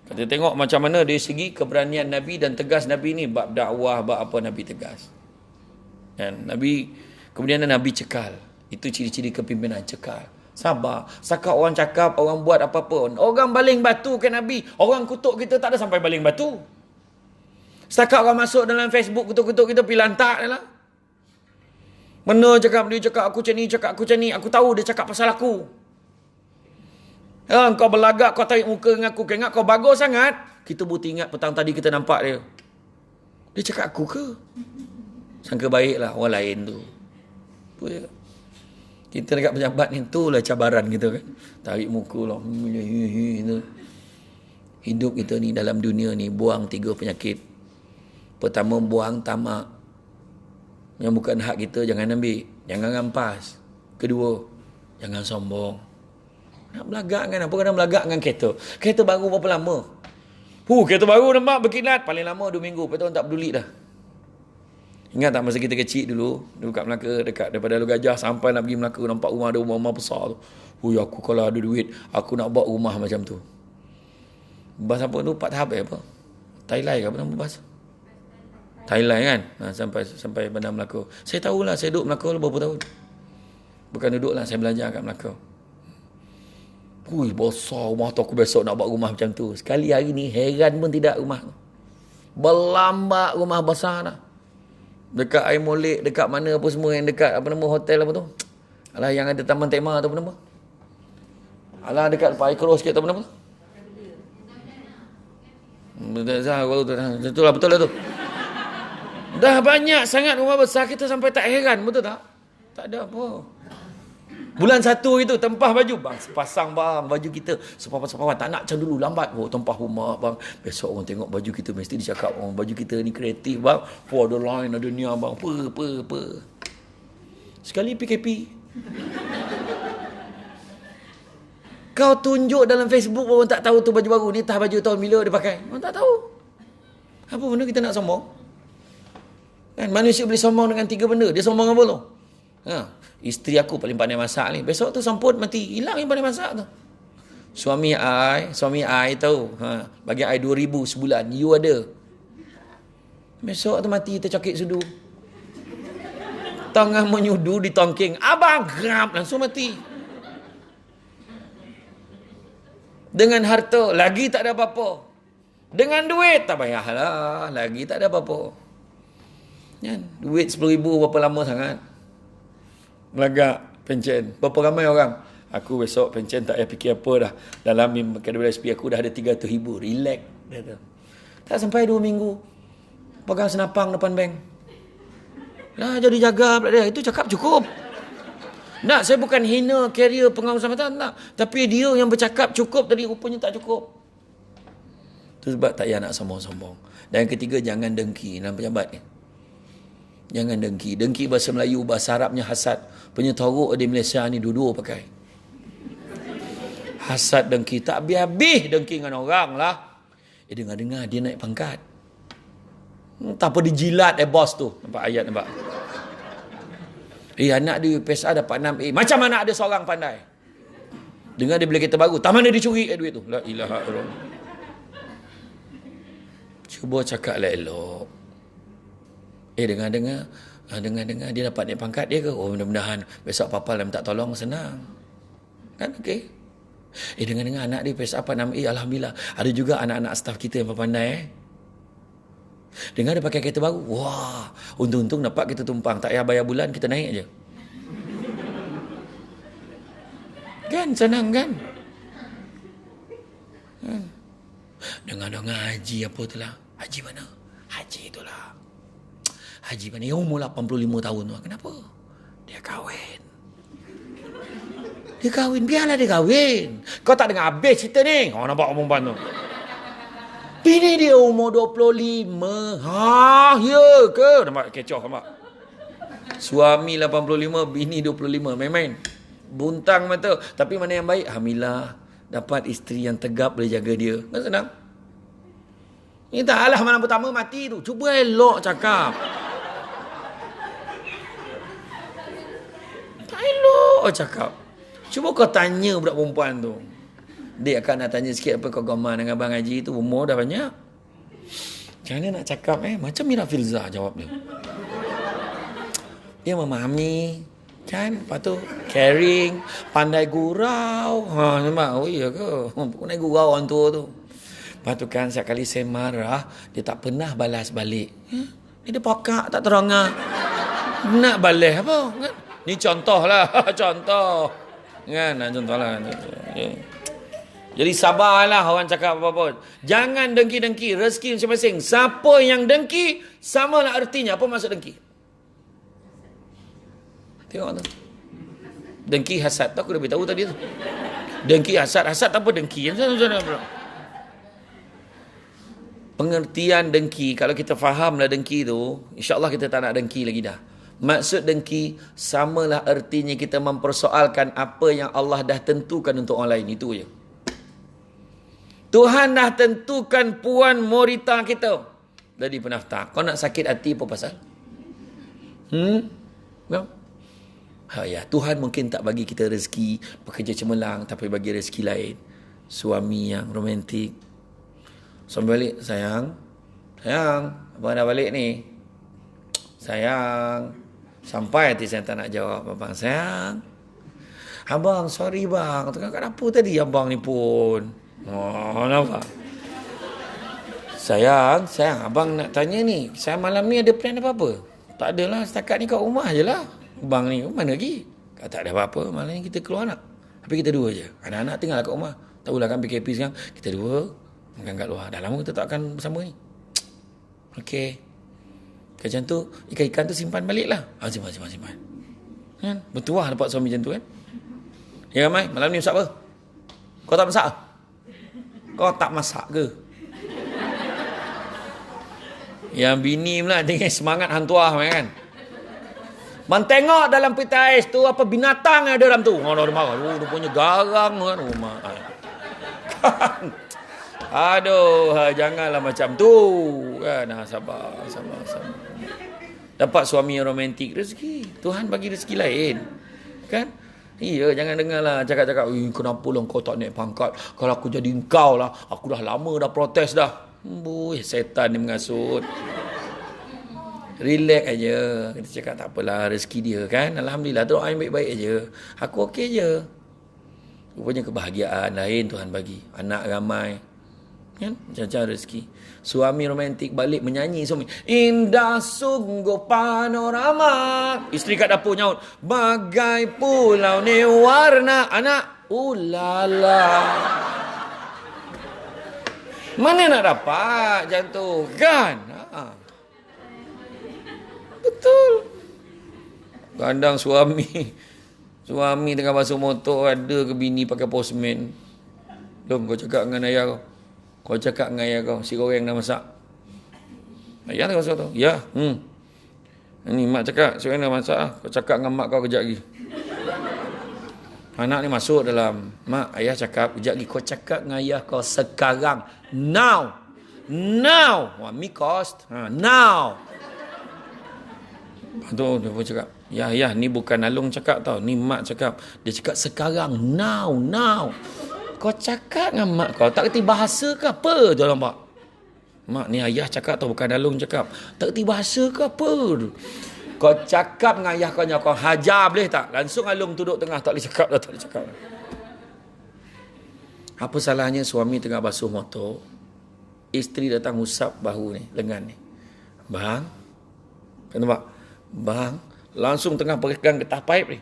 Kita tengok macam mana dari segi keberanian Nabi dan tegas Nabi ni. Bab dakwah, bab apa Nabi tegas. Kan? Kemudian Nabi cekal. Itu ciri-ciri kepimpinan, cekal. Sabar. Sakat orang cakap, orang buat apa-apa. Orang baling batu ke Nabi. Orang kutuk kita tak ada sampai baling batu. Setakat orang masuk dalam Facebook kutuk-kutuk kita pergi lantak je lah. Mana cakap dia cakap aku macam ni, cakap aku macam ni. Aku tahu dia cakap pasal aku. Kau berlagak, kau tarik muka dengan aku. Kau ingat kau bagus sangat. Kita buti ingat petang tadi kita nampak dia. Dia cakap aku ke? Sangka baik lah orang lain tu. Apa je? Kita dekat pejabat ni, itulah cabaran kita kan. Tarik muka lah. Hidup kita ni dalam dunia ni, buang 3 penyakit. Pertama, buang tamak. Yang bukan hak kita, jangan ambil. Jangan rampas. Kedua, jangan sombong. Nak belagak kan? Apa kena belagak dengan kereta? Kereta baru berapa lama? Kereta baru nampak berkilat. Paling lama 2 minggu. Lepas tu orang tak peduli dah. Ingat tak masa kita kecil dulu kat Melaka, dekat daripada Lalu Gajah sampai nak pergi Melaka, nampak rumah ada rumah besar tu. Aku kalau ada duit, aku nak buat rumah macam tu. Bas apa tu? 4 tahap apa? Thailand ke apa nama bas? Thailand kan? Sampai Bandar Melaka. Saya tahulah, saya duduk Melaka berapa tahun. Bukan duduk lah, saya belajar kat Melaka. Besar rumah tu, aku besok nak buat rumah macam tu. Sekali hari ni, heran pun tidak rumah tu. Berlambak rumah besar dah. Dekat Air Molek, dekat mana apa semua yang dekat apa nama hotel apa tu? Alah yang ada taman tema tu apa nama? Alah dekat Pak Ikro sikit tak apa? Betul lah, betul lah tu. Dah banyak sangat rumah besar kita sampai tak heran, betul tak? Tak ada apa. Bulan 1 itu tempah baju bang, pasang bang baju kita sepapan-sepapan, tak nak macam dulu lambat. Oh tempah rumah bang. Besok orang tengok baju kita mesti dia cakap oh baju kita ni kreatif bang. Oh ada line ada ni bang. Apa. Sekali PKP. Kau tunjuk dalam Facebook orang tak tahu tu baju baru ni, tah baju tahun bila dia pakai. Orang tak tahu. Apa benda kita nak sombong? Kan manusia boleh sombong dengan 3 benda. Dia sombong apa tu? Isteri aku paling pandai masak ni. Besok tu samput mati, hilang yang pandai masak tu. Suami I tahu. Bagi I 2,000 sebulan. You ada. Besok tu mati tercakik sudu. Tangan menyudu di tongking. Abang grab langsung mati. Dengan harta lagi tak ada apa-apa. Dengan duit tak payahlah, lagi tak ada apa-apa. Kan? Duit 10,000 berapa lama sangat? Melagak pencen. Berapa ramai orang? Aku besok pencen tak payah fikir apa dah. Dalam KWSP aku dah ada 300,000. Relax. Tak sampai 2 minggu. Pegang senapang depan bank. Lah jadi jaga pula dia. Itu cakap cukup. Nak, saya bukan hina karier pengawasan mata, tak. Tapi dia yang bercakap cukup tadi rupanya tak cukup. Itu sebab tak payah nak sombong-sombong. Dan yang ketiga, jangan dengki dalam pejabat ni. Jangan dengki. Dengki bahasa Melayu, bahasa Arabnya hasad. Penyetorok di Malaysia ni dua-dua pakai. Hasad dengki. Tak habis-habis dengki dengan orang lah. Dengar-dengar dia naik pangkat. Tak apa dijilat bos tu. Nampak ayat nampak. Anak dia PSA dapat 6A. Macam anak ada seorang pandai. Dengar dia beli kereta baru. Tak mana dia curi duit tu. La ilaha illallah. Cuba cakap lah elok. Dengar-dengar dia dapat naik pangkat dia ke? Oh mudah-mudahan besok papa lah minta tolong, senang. Kan okey. Dengar-dengar anak dia PSA dapat 6A, alhamdulillah. Ada juga anak-anak staf kita yang pandai. Dengar dia pakai kereta baru. Wah, untung-untung dapat kita tumpang. Tak payah bayar bulan, kita naik je. Kan, senang kan? Dengar-dengar haji apa tu lah. Haji mana? Haji itulah. Haji mana? Yang umur 85 tahun tu. Kenapa? Dia kahwin. Biarlah dia kahwin. Kau tak dengar habis cerita ni? Kau nampak perempuan tu. Bini dia umur 25. Ya ke? Nampak kecoh nampak. Suami 85, bini 25. Main-main. Buntang mata. Tapi mana yang baik? Alhamdulillah. Dapat isteri yang tegap boleh jaga dia. Kan senang. Ini tak alah malam pertama mati tu. Cuba elok cakap. Tak elok cakap. Cuba kau tanya budak perempuan tu. Dia akan nak tanya sikit apa kau gambar dengan Abang Haji tu. Umur dah banyak. Macam mana nak cakap Macam Mira Filzah jawab dia. Dia memahami. Kan? Lepas tu caring. Pandai gurau. Nampak? Oh iya ke? Pandai gurau orang tua tu. Lepas tu kan setiap kali saya marah. Dia tak pernah balas balik. Dia pakak tak terangah. Nak balas apa? Ni contoh lah. Contoh. Kan? Contoh lah. Jadi sabarlah orang cakap apa-apa. Jangan dengki-dengki. Rezeki masing-masing. Siapa yang dengki, samalah artinya. Apa maksud dengki? Tengok tu. Dengki hasad. Aku dah beritahu tadi tu. Dengki hasad. Hasad apa dengki? Pengertian dengki. Kalau kita fahamlah dengki tu, insyaAllah kita tak nak dengki lagi dah. Maksud dengki, samalah artinya kita mempersoalkan apa yang Allah dah tentukan untuk orang lain. Itu je. Tuhan dah tentukan puan morita kita. Jadi penaftar. Kau nak sakit hati apa pasal? Ya, Tuhan mungkin tak bagi kita rezeki pekerja cemerlang, tapi bagi rezeki lain. Suami yang romantik. Suami balik, sayang, abang dah balik ni. Sayang. Sampai hati saya tak nak jawab. Abang, sayang. Abang, sorry bang. Tengah kat dapur tadi abang ni pun. Nampak? Sayang, abang nak tanya ni. Saya malam ni ada plan apa-apa? Tak adalah, setakat ni kat rumah je lah. Abang ni, mana lagi? Tak ada apa-apa, malam ni kita keluar nak. Tapi kita dua je. Anak-anak tinggal kat rumah. Tahulah kan PKP sekarang. Kita dua makan kat luar. Dah lama kita tak akan bersama ni. Okey. Macam tu, ikan-ikan tu simpan balik lah. Simpan. Kan? Bertuah dapat suami macam tu kan. Ya Ramai, malam ni masak apa? Kau tak masak? Kau tak masak ke? Yang bini pula dengan semangat hantuah kan. Man tengok dalam pita ais tu apa binatang yang ada dalam tu. Oh, dia marah. Dia punya garang kan rumah. Kan? Aduh, janganlah macam tu. Kan, sabar. Dapat suami yang romantik, rezeki. Tuhan bagi rezeki lain. Kan? Iya, jangan dengarlah cakap-cakap, kenapa lah kau tak naik pangkat? Kalau aku jadi engkau lah, aku dah lama dah protes dah. Setan ni mengasut. Relax aja. Kita cakap tak apalah, rezeki dia kan. Alhamdulillah, doa yang baik-baik aja. Aku okey je. Rupanya kebahagiaan lain Tuhan bagi. Anak ramai. Kan? Macam-macam rezeki. Suami romantik balik menyanyi suami. Indah sungguh panorama. Isteri kat dapur nyaut. Bagai pulau ni warna. Anak. Ulala. Mana nak dapat macam tu? Kan? Betul. Kadang suami tengah basuh motor ada ke bini pakai postman. Dong, kau cakap dengan ayah kau. Kau cakap dengan ayah kau, si goreng dah masak. Ayah dah masak tu. Ya. Ni mak cakap, si goreng dah masak. Kau cakap dengan mak kau kejap lagi. Anak ni masuk dalam, mak, ayah cakap kejap lagi. Kau cakap dengan ayah kau sekarang. Now. Wah, me cost. Now. Lepas tu dia pun cakap, ya, ni bukan Along cakap tau. Ni mak cakap. Dia cakap sekarang. Now. Kau cakap dengan mak kau, tak kerti bahasa ke apa? Tu nampak. Mak, ni ayah cakap tau, bukan Along cakap. Tak kerti bahasa ke apa? Kau cakap dengan ayah kau hajar boleh tak? Langsung Along duduk tengah, tak boleh cakap dah, tak boleh cakap. Apa salahnya suami tengah basuh motor, isteri datang usap bahu ni, lengan ni. Bang, kau nampak? Bang, langsung tengah pegang getah paip ni.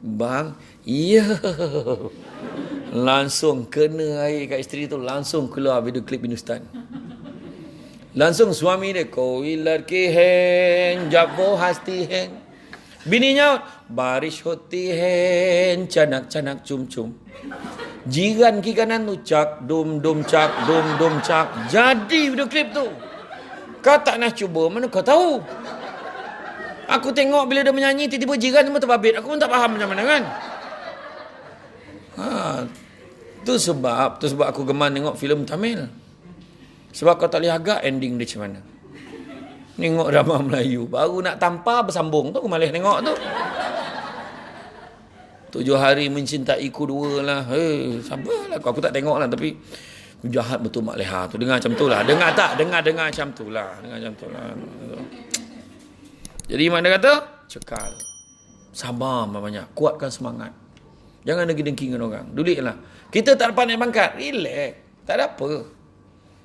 Bang, ya. Langsung kena air kat isteri tu, langsung keluar video klip Hindustan. Langsung suami dia, koi ladki hai, jab wo hasti hai. Bini nyaut, barish hoti hai, canak cum. Jiran ki kanan tu, cak, dum, cak, dum, cak. Jadi video klip tu. Kau tak nak cuba, mana kau tahu? Aku tengok bila dia menyanyi, tiba-tiba jiran semua terbabit. Aku pun tak faham macam mana kan. Tu sebab aku gemar tengok filem Tamil. Sebab kau tak boleh agak ending dia macam mana. Tengok drama Melayu, baru nak tampar bersambung tu aku malas tengok tu. 7 hari mencintaiku 2 lah. Sabarlah aku tak tengok lah, tapi jahat betul Mak Leha tu. Dengar macam tu lah. Dengar macam tu lah. Jadi mana kata? Cekal. Sabar banyak. Kuatkan semangat. Jangan dengki dengan orang. Duliklah. Kita tak dapat naik pangkat. Relax. Tak ada apa.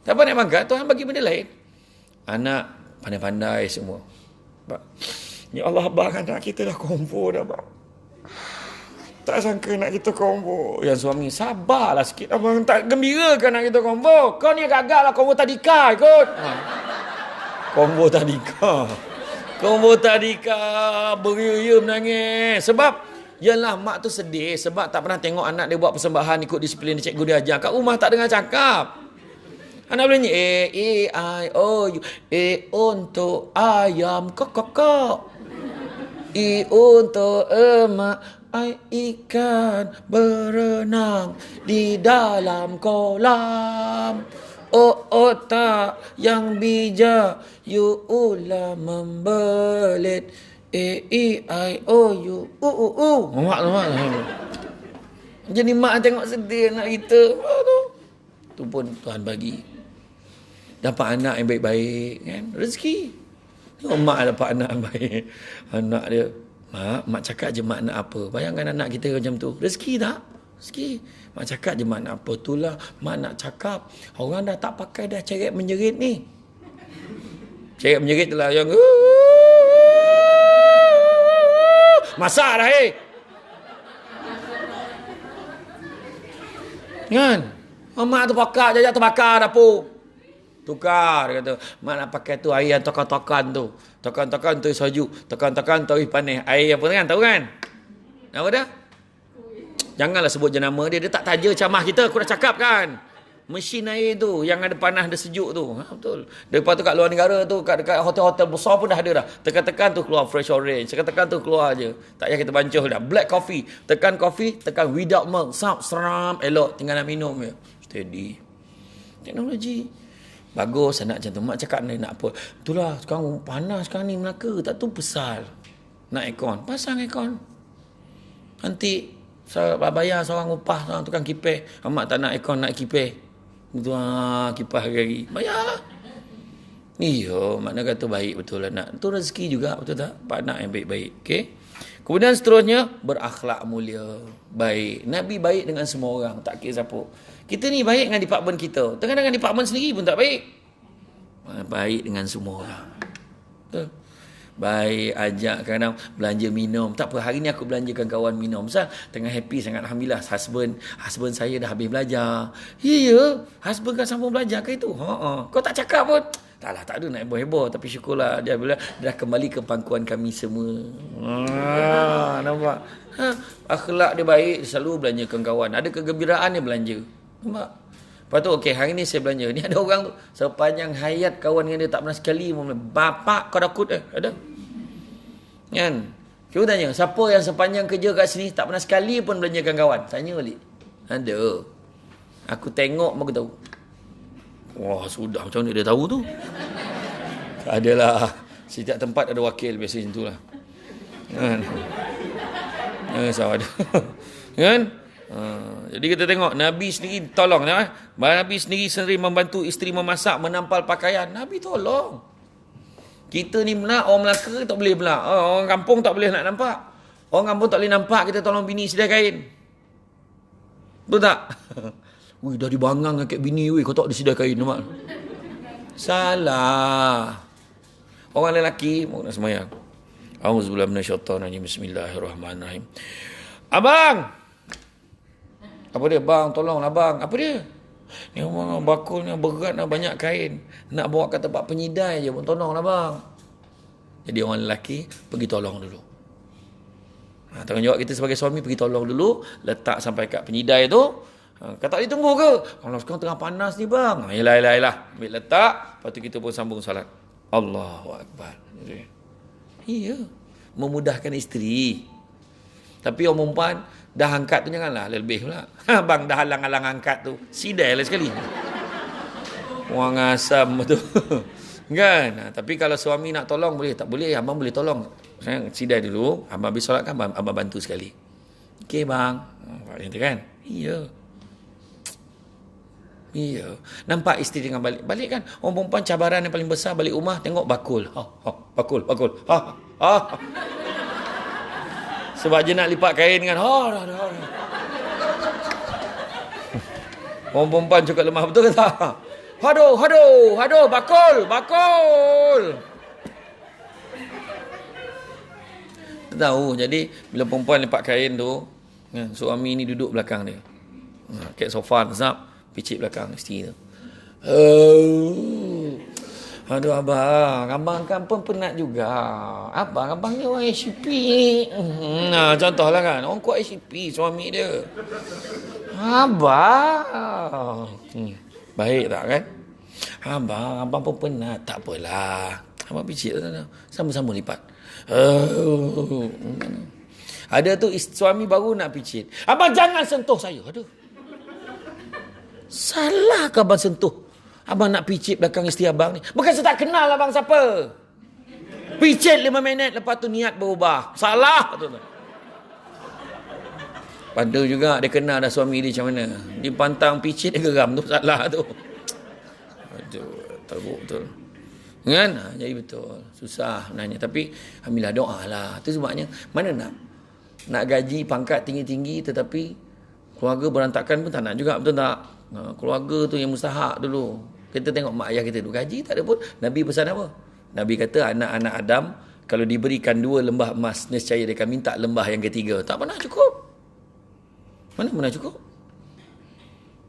Tak dapat naik pangkat. Tuhan bagi benda lain. Anak pandai-pandai semua. Ya Allah, abang anak kita dah combo dah, bang. Tak sangka nak kita combo. Yang suami, sabarlah sikit. Abang tak gembira kan nak kita combo. Kau ni gagal lah combo tadika ikut. Combo tadika. Beria menangis. Sebab yalah, mak tu sedih sebab tak pernah tengok anak dia buat persembahan ikut disiplin cikgu dia ajar. Kat rumah tak dengar cakap. Anak boleh nyanyi A-E-I-O-U. A untuk ayam kok. I untuk emak. I ikan berenang di dalam kolam. Otak yang bijak, you ulah membelit. A-E-I-O-U. Mak. Jadi mak tengok sedih anak kita. Tu pun Tuhan bagi. Dapat anak yang baik-baik kan. Rezeki. Tengok mak dapat anak yang baik. Anak dia, mak cakap je mak nak apa. Bayangkan anak kita macam tu. Rezeki tak? Rezeki. Mak cakap je mak nak apa. Itulah mak nak cakap. Orang dah tak pakai dah ceret menjerit ni. Ceret menjerit tu lah yang masak dah Kan? Mak tu pakar, jajak tu bakar dapur. Tukar, dia kata. Mak nak pakai tu air yang tokan-tokan tu. Tokan-tokan tu salju. Tokan-tokan tu panas. Air apa kan? Tahu kan? Apa dah? Janganlah sebut jenama dia. Dia tak taja camah kita. Aku dah cakap kan? Mesin air tu yang ada panas, ada sejuk tu. Betul. Lepas tu kat luar negara tu, dekat hotel-hotel besar pun dah ada dah. Tekan-tekan tu keluar fresh orange. Tekan-tekan tu keluar je. Tak payah kita bancuh dah. Black coffee. Tekan coffee, tekan without milk. Seram, elok. Tinggal nak minum je. Steady. Teknologi. Bagus anak macam tu. Mak cakap nak apa. Itulah sekarang panas sekarang ni Melaka. Tak tu pesal. Nak aircon. Pasang aircon. Nanti bayar seorang upah, seorang tukang kipas. Mak tak nak aircon, nak kipas. Itu kipas hari-hari. Bayarlah. Iya, makna kata baik betul anak. Itu rezeki juga, betul tak? Pak anak yang baik-baik. Okey. Kemudian seterusnya, berakhlak mulia. Baik. Nabi baik dengan semua orang. Tak kira siapa. Kita ni baik dengan department kita. Tengah dengan department sendiri pun tak baik. Baik dengan semua orang. Betul. Baik, ajak kadang belanja minum. Tak apa, hari ni aku belanjakan kawan minum. Pasal tengah happy sangat. Alhamdulillah, husband saya dah habis belajar. Ya, husband kan sambung belajar ke itu? Kau tak cakap pun. Taklah, tak ada nak heboh-heboh. Tapi syukurlah, dia dah kembali ke pangkuan kami semua. Nampak? Akhlak dia baik, dia selalu belanjakan kawan. Ada kegembiraan dia belanja. Nampak? Lepas tu, okey, hari ni saya belanja. Ni ada orang tu, sepanjang hayat kawan dengan dia tak pernah sekali. Bapak kau takut ada? Kan? Cuba tanya, siapa yang sepanjang kerja kat sini tak pernah sekali pun belanjakan kawan? Tanya balik. Ada. Aku tengok, aku tahu. Wah, sudah. Macam mana dia tahu tu? Adalah. Setiap tempat ada wakil. Biasa macam tu lah. Kan? Sama ada. Kan? Jadi kita tengok Nabi sendiri tolong. Nabi sendiri membantu isteri memasak, menampal pakaian. Nabi tolong. Kita ni nak orang Melaka tak boleh pula. Orang kampung tak boleh nak nampak. Orang kampung tak boleh nampak kita tolong bini sedia kain. Betul tak? Wih, dah dibangang dengan kek bini, wih, kau tak disediakan kain, nampak? Salah. Orang lelaki mau nak semayang. Auzubillahi minasyaitonir rajim. Bismillahirrahmanirrahim. Abang. Apa dia? Bang, tolonglah bang. Apa dia? Ni orang bakulnya berat nak banyak kain. Nak bawa ke tempat penyidai je pun tolonglah bang. Jadi orang lelaki pergi tolong dulu. Tanggungjawab kita sebagai suami pergi tolong dulu, letak sampai kat penyidai tu. Kata tak ditunggu ke? Kalau sekarang tengah panas ni bang. Yalah. Ambil letak, lepas tu kita pun sambung salat. Allahu Akbar. Iya. Memudahkan isteri. Tapi orang perempuan dah angkat tu janganlah lebih pula. Bang dah halang-halang angkat tu. Sidai lah sekali. Orang asam tu. Kan? Tapi kalau suami nak tolong boleh. Tak boleh, abang boleh tolong. Sidai dulu. Abang habis solat kan, abang bantu sekali. Okey bang. Macam tu kan? Iya. Nampak isteri dengan balik. Balik kan? Orang perempuan cabaran yang paling besar balik rumah tengok bakul. Bakul. Sebab je nak lipat kain kan. Orang perempuan cukup lemah, betul ke tak? Haduh, bakul. Tahu, jadi bila perempuan lipat kain tu, suami ni duduk belakang dia. Kat sofa, zap. Picit belakang isteri tu. Aduh abang kan pun penat juga. Abang ni orang HCP. Contohlah kan, orang kuat HCP suami dia. Abang. Baik tak kan? Abang pun penat. Tak apalah. Abang picit sama-sama lipat. Ada tu suami baru nak picit. Abang jangan sentuh saya. Aduh. Salah ke abang sentuh? Abang nak picit belakang isteri abang ni. Bukan saya tak kenal abang siapa. Picit 5 minit, lepas tu niat berubah. Salah. Pada juga dia kenal dah suami dia macam mana. Dia pantang picit, dia geram tu. Salah tu. Aduh, teruk betul. Kan? Jadi betul. Susah nanya. Tapi alhamdulillah doa lah. Itu sebabnya, mana nak gaji pangkat tinggi-tinggi tetapi keluarga berantakan pun tak nak juga. Betul tak? Keluarga tu yang mustahak dulu. Kita tengok mak ayah kita dulu gaji tak ada pun. Nabi pesan apa? Nabi kata anak-anak Adam kalau diberikan 2 lembah emas, nescaya dia akan minta lembah yang ketiga. Tak pernah cukup. Mana cukup?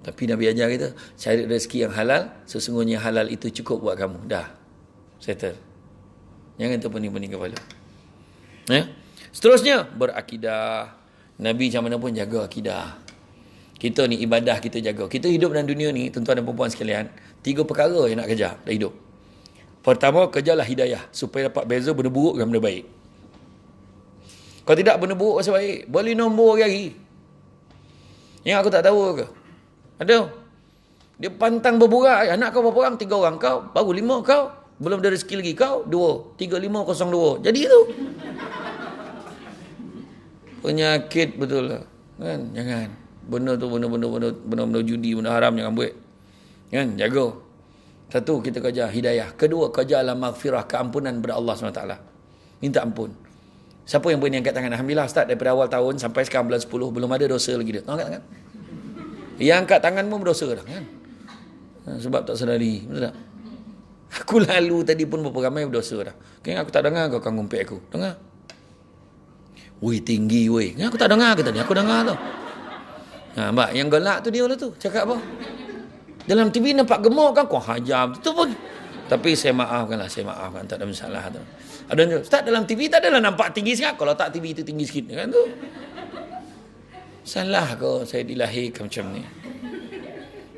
Tapi Nabi ajar kita, cari rezeki yang halal, sesungguhnya halal itu cukup buat kamu. Dah. Settle. Jangan terpening-pening kepala. Ya? Seterusnya, berakidah. Nabi macam mana pun jaga akidah. Kita ni ibadah kita jaga. Kita hidup dalam dunia ni, tuan-tuan dan puan sekalian, 3 perkara yang nak kejar dalam hidup. Pertama, kejarlah hidayah supaya dapat beza benda buruk dengan benda baik. Kalau tidak benda buruk rasa baik, boleh nombor hari. Yang aku tak tahu ke? Ada. Dia pantang berburak. Anak kau berapa orang? 3 orang. Kau baru 5 kau. Belum ada rezeki lagi. Kau 2. 3, 5, 0, 2. Jadi tu. Penyakit betul lah. Kan? Jangan. Benda tu benda judi, benda haram jangan buat. Kan? Jaga. Satu, kita kejar hidayah. Kedua, kejarlah maghfirah, keampunan daripada Allah SWT. Minta ampun. Siapa yang boleh angkat tangan? Alhamdulillah Ustaz, daripada awal tahun sampai sekarang bulan 10 belum ada dosa lagi dia. Angkat tangan. Yang angkat tangan pun berdosa dah kan. Sebab tak sedari. Betul tak? Aku lalu tadi pun berapa ramai berdosa dah. Kan aku tak dengar kau ngumpet aku. Dengar. Woi tinggi woi. Kan aku tak dengar ke tadi? Aku dengar tu. Ha, mbak, yang gelak tu dia lah tu. Cakap apa? Dalam TV nampak gemuk kan? Kau hajar. Itu pun. Tapi saya maafkan. Tak ada masalah tu. Ada yang Ustaz dalam TV tak adalah nampak tinggi sangat. Kalau tak TV itu tinggi sikit. Kan tu. Salah kau saya dilahirkan macam ni.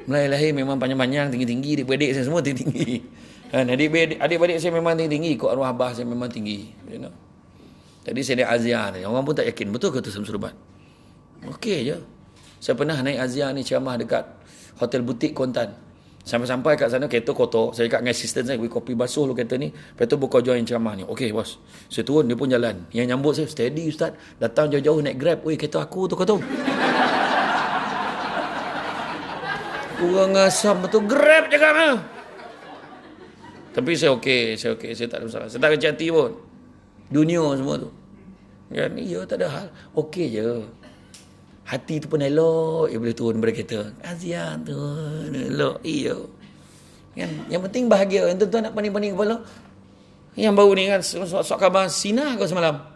Lahir memang panjang-panjang, tinggi-tinggi. Adik-adik saya semua tinggi-tinggi. Kan? Adik-adik saya memang tinggi-tinggi. Ikut arwah abah saya memang tinggi. You know? Tadi saya naik Azia ni. Orang pun tak yakin. Betul ke tu Samsurubat? Okey je. Saya pernah naik Azia ni ceramah dekat Hotel Butik Kontan. Sampai-sampai kat sana kereta kotor. Saya cakap dengan asisten saya, beri kopi basuh lu kereta ni. Lepas tu buka join ceramah ni. Okey bos. Saya turun, dia pun jalan. Yang nyambut saya, steady Ustaz. Datang jauh-jauh naik Grab. Weh, kereta aku tu kau tahu. Kurang asam betul. Grab cakap lah. Tapi saya okey. Saya tak ada masalah. Saya tak kecil hati pun. Dunia semua tu. Kan? Ya, tak ada hal. Okey je. Hati tu pun elok, boleh turun daripada kereta. Azian tu, elok, iya. Kan? Yang penting bahagia. Yang tuan-tuan nak paning-paning kepala. Yang baru ni kan, sok khabar Sina kau semalam.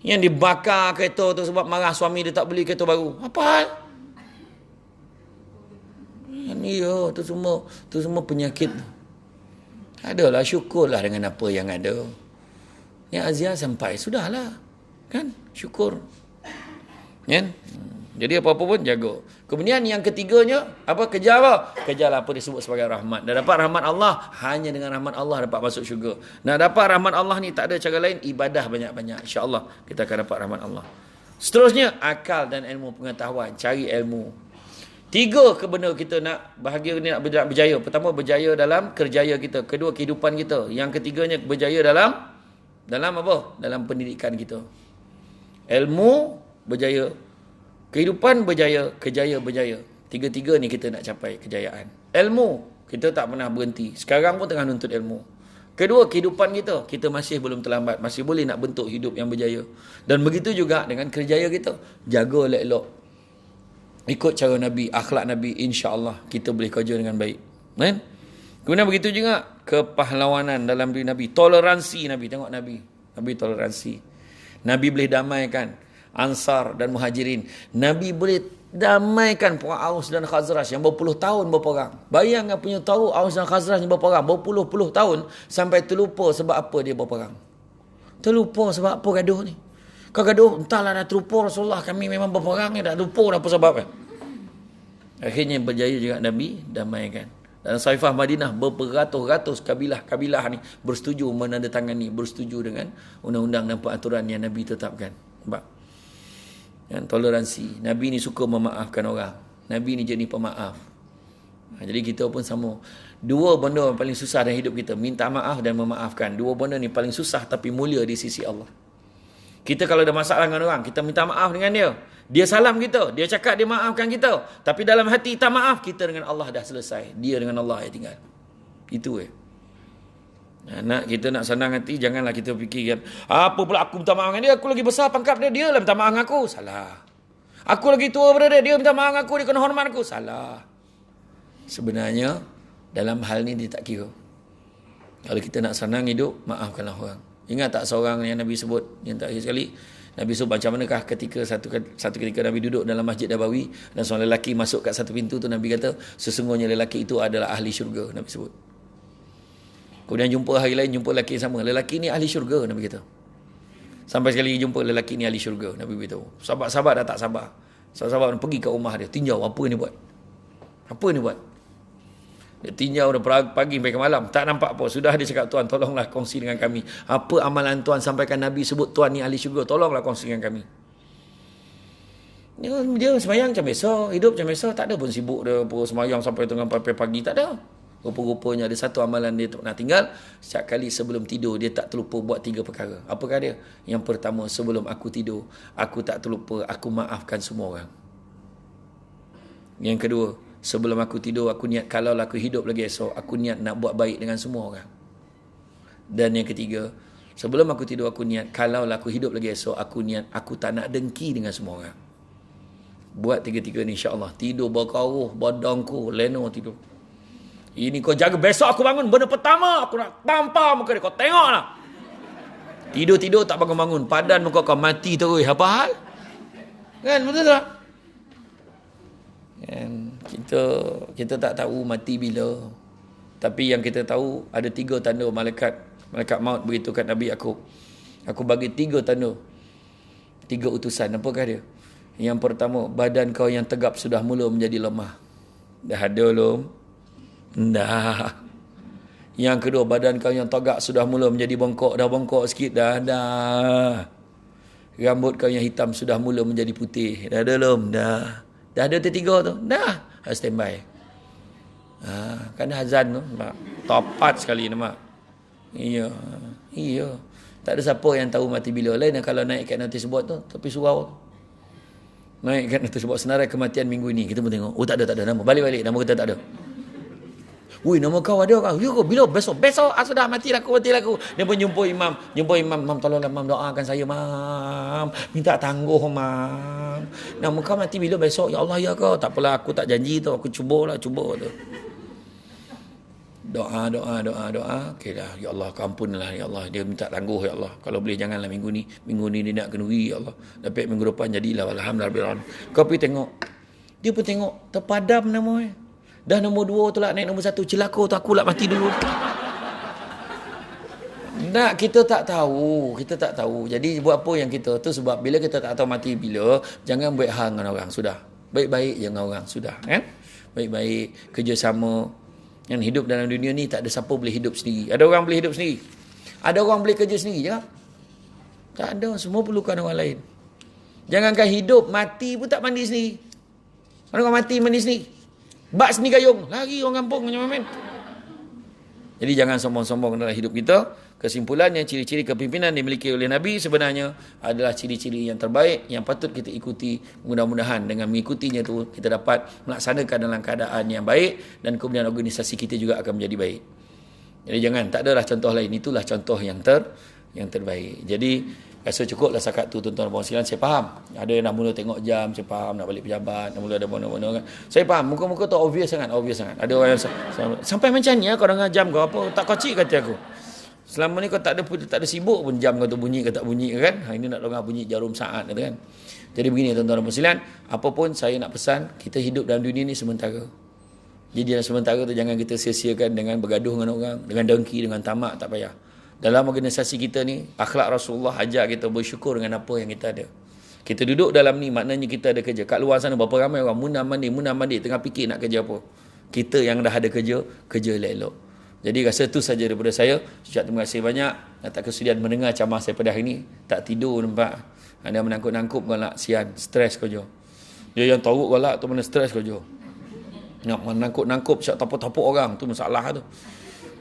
Yang dibakar kereta tu sebab marah suami dia tak beli kereta baru. Apa hal? Iya, tu semua penyakit. Adalah, syukurlah dengan apa yang ada. Yang Azian sampai, sudahlah. Kan? Syukur. Kan? Jadi apa-apa pun jaga. Kemudian yang ketiganya, apa? Kejar apa? Kejarlah apa disebut sebagai rahmat. Dan dapat rahmat Allah, hanya dengan rahmat Allah dapat masuk syurga. Nak dapat rahmat Allah ni tak ada cara lain, ibadah banyak-banyak. InsyaAllah kita akan dapat rahmat Allah. Seterusnya, akal dan ilmu pengetahuan. Cari ilmu. 3 benda kita nak bahagia ni, nak berjaya. Pertama, berjaya dalam kerjaya kita. Kedua, kehidupan kita. Yang ketiganya, berjaya dalam apa? Dalam pendidikan kita. Ilmu, berjaya. Kehidupan berjaya, kejaya berjaya. 3 ni kita nak capai kejayaan. Ilmu, kita tak pernah berhenti. Sekarang pun tengah nuntut ilmu. Kedua, kehidupan kita masih belum terlambat. Masih boleh nak bentuk hidup yang berjaya. Dan begitu juga dengan kerjaya kita. Jaga elok-elok. Ikut cara Nabi, akhlak Nabi, insya-Allah kita boleh kerja dengan baik. Kan? Kemudian begitu juga kepahlawanan dalam diri Nabi. Toleransi Nabi. Tengok Nabi. Nabi toleransi. Nabi boleh damaikan Ansar dan Muhajirin. Nabi boleh damaikan perang Aus dan Khazraj yang berpuluh tahun berperang. Bayangkan punya tahu Aus dan Khazraj yang berperang berpuluh-puluh tahun sampai terlupa sebab apa dia berperang. Terlupa sebab apa gaduh ni. Kau gaduh, entahlah dah terlupa Rasulullah kami memang berperang ni, dah lupa dah apa sebab kan. Akhirnya berjaya juga Nabi damaikan. Dan Saifah Madinah beratus-ratus kabilah ni bersetuju menandatangani, bersetuju dengan undang-undang dan peraturan yang Nabi tetapkan. Nampak? Yang toleransi. Nabi ni suka memaafkan orang. Nabi ni jenis pemaaf. Jadi kita pun sama. 2 benda yang paling susah dalam hidup kita. Minta maaf dan memaafkan. 2 benda ni paling susah tapi mulia di sisi Allah. Kita kalau ada masalah dengan orang, kita minta maaf dengan dia. Dia salam kita. Dia cakap dia maafkan kita. Tapi dalam hati tak maaf, kita dengan Allah dah selesai. Dia dengan Allah yang tinggal. Itu kita nak senang hati, janganlah kita fikirkan, apa pula aku minta maaf dengan dia, aku lagi besar pangkat dia lah minta maaf dengan aku. Salah. Aku lagi tua daripada dia minta maaf dengan aku, dia kena hormat aku. Salah. Sebenarnya dalam hal ni dia tak kira. Kalau kita nak senang hidup, maafkanlah orang. Ingat tak seorang yang Nabi sebut yang terakhir sekali, Nabi sebut macam manakah ketika satu ketika Nabi duduk dalam Masjid Nabawi dan seorang lelaki masuk kat satu pintu tu, Nabi kata sesungguhnya lelaki itu adalah ahli syurga, Nabi sebut. Kemudian jumpa hari lain, jumpa lelaki yang sama, lelaki ni ahli syurga, Nabi kata. Sampai sekali jumpa lelaki ni ahli syurga, Nabi beritahu. Sahabat-sahabat dah tak sabar. Sahabat-sahabat pergi ke rumah dia, tinjau apa ni buat. Apa ni buat? Dia tinjau dah pagi sampai ke malam, tak nampak apa. Sudah dia cakap, Tuan tolonglah kongsi dengan kami. Apa amalan Tuan sampaikan Nabi sebut Tuan ni ahli syurga, tolonglah kongsi dengan kami. Dia semayang macam biasa, hidup macam biasa, tak ada pun sibuk dia semayang sampai tengah pagi, tak ada. Rupa-rupanya ada satu amalan dia tak nak tinggal. Setiap kali sebelum tidur, dia tak terlupa buat 3 perkara. Apakah dia? Yang pertama, sebelum aku tidur, aku tak terlupa, aku maafkan semua orang. Yang kedua, sebelum aku tidur, aku niat kalau aku hidup lagi esok, aku niat nak buat baik dengan semua orang. Dan yang ketiga, sebelum aku tidur, aku niat kalau aku hidup lagi esok, aku niat aku tak nak dengki dengan semua orang. Buat 3-3 ni, insyaAllah tidur berkauh, badanku leno tidur. Ini kau jaga, besok aku bangun, benda pertama aku nak tampar muka dia, kau tengoklah. Tidur-tidur tak bangun-bangun, padan muka kau mati terus, apa hal? Kan, betul tak? Kan, kita tak tahu mati bila. Tapi yang kita tahu ada 3 tanda malaikat maut beritahu kat Nabi, aku bagi 3 tanda, 3 utusan. Apakah dia? Yang pertama, badan kau yang tegap sudah mula menjadi lemah. Dah ada belum? Dah. Yang kedua, badan kau yang tegak sudah mula menjadi bongkok. Dah bongkok sikit dah. Rambut kau yang hitam sudah mula menjadi putih. Dah ada belum? Dah ada 3 tu. Dah. Standby. Kan azan tu. Tepat sekali nampak. Iya. Tak ada siapa yang tahu mati bila. Lain kalau naik kat notis buat tu, tepi surau tu. Naik kat notis buat senarai kematian minggu ni. Kita pun tengok. Oh tak ada nama. Balik. Nama kita tak ada. Wui, nama kau ada kau. Ya, bila besok sudah mati aku. Dia pun jumpa imam. Mam, tolonglah mam, doakan saya mam. Minta tangguh mam. Nama kau mati bila besok? Ya Allah ya kau. Tak apalah, aku tak janji tu. Aku cuba tu. Doa. Okeylah, ya Allah, ampunlah ya Allah. Dia minta tangguh ya Allah. Kalau boleh janganlah minggu ni dia nak kenuri ya Allah. Dapat minggu depan jadilah, alhamdulillah. Kau pergi tengok. Dia pun tengok terpadam nama dia. Dah nombor 2 tu lah, naik nombor 1. Celaka tu, aku lah mati dulu. Kita tak tahu. Jadi buat apa yang kita tu, sebab bila kita tak tahu mati bila, jangan buat hal dengan orang, sudah. Baik-baik je dengan orang, sudah. Kan? Baik-baik, kerjasama. Yang hidup dalam dunia ni tak ada siapa boleh hidup sendiri. Ada orang boleh hidup sendiri? Ada orang boleh kerja sendiri je? Tak ada, semua perlukan orang lain. Jangankan hidup, mati pun tak mandi sendiri. Ada orang mati mandi sendiri. Bak seni gayung, lagi orang kampung macam mana. Jadi jangan sombong-sombong dalam hidup kita. Kesimpulannya, ciri-ciri kepimpinan dimiliki oleh Nabi sebenarnya adalah ciri-ciri yang terbaik yang patut kita ikuti. Mudah-mudahan dengan mengikutinya tu kita dapat melaksanakan dalam keadaan yang baik dan kemudian organisasi kita juga akan menjadi baik. Jadi jangan, tak adalah contoh lain, itulah contoh yang terbaik. Jadi rasa cukuplah sakat tu, tuan-tuan dan puan sekalian. Saya faham ada yang nak mula tengok jam, saya faham nak balik pejabat, nak mula ada mana-mana kan. Saya faham muka-muka tu obvious sangat. Ada orang yang sampai macam ni kau dengar jam kau apa tak kocik kata aku. Selama ni kau tak ada sibuk pun jam kau tu bunyi ke tak bunyi kan. Ini nak dengar bunyi jarum saat kan. Jadi begini tuan-tuan dan puan sekalian, apa pun saya nak pesan, kita hidup dalam dunia ni sementara. Jadi dalam sementara tu jangan kita sia-siakan dengan bergaduh dengan orang, dengan dengki, dengan tamak, tak payah. Dalam organisasi kita ni, akhlak Rasulullah ajar kita bersyukur dengan apa yang kita ada. Kita duduk dalam ni, maknanya kita ada kerja. Kat luar sana, berapa ramai orang munam mandi, tengah fikir nak kerja apa. Kita yang dah ada kerja elok-elok. Jadi rasa tu saja daripada saya. Terima kasih banyak atas kesudian mendengar ceramah saya pada hari ini. Tak tidur nampak. Anda menangkut-nangkup galak, sian, stres kau je. Dia yang tahu galak tu mana stres kau je. Nak menangkut-nangkup, siap tapuk-tapuk orang, tu masalah tu.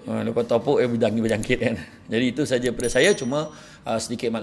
Lepas tapuk berjangkit kan. Jadi itu saja daripada saya, cuma sedikit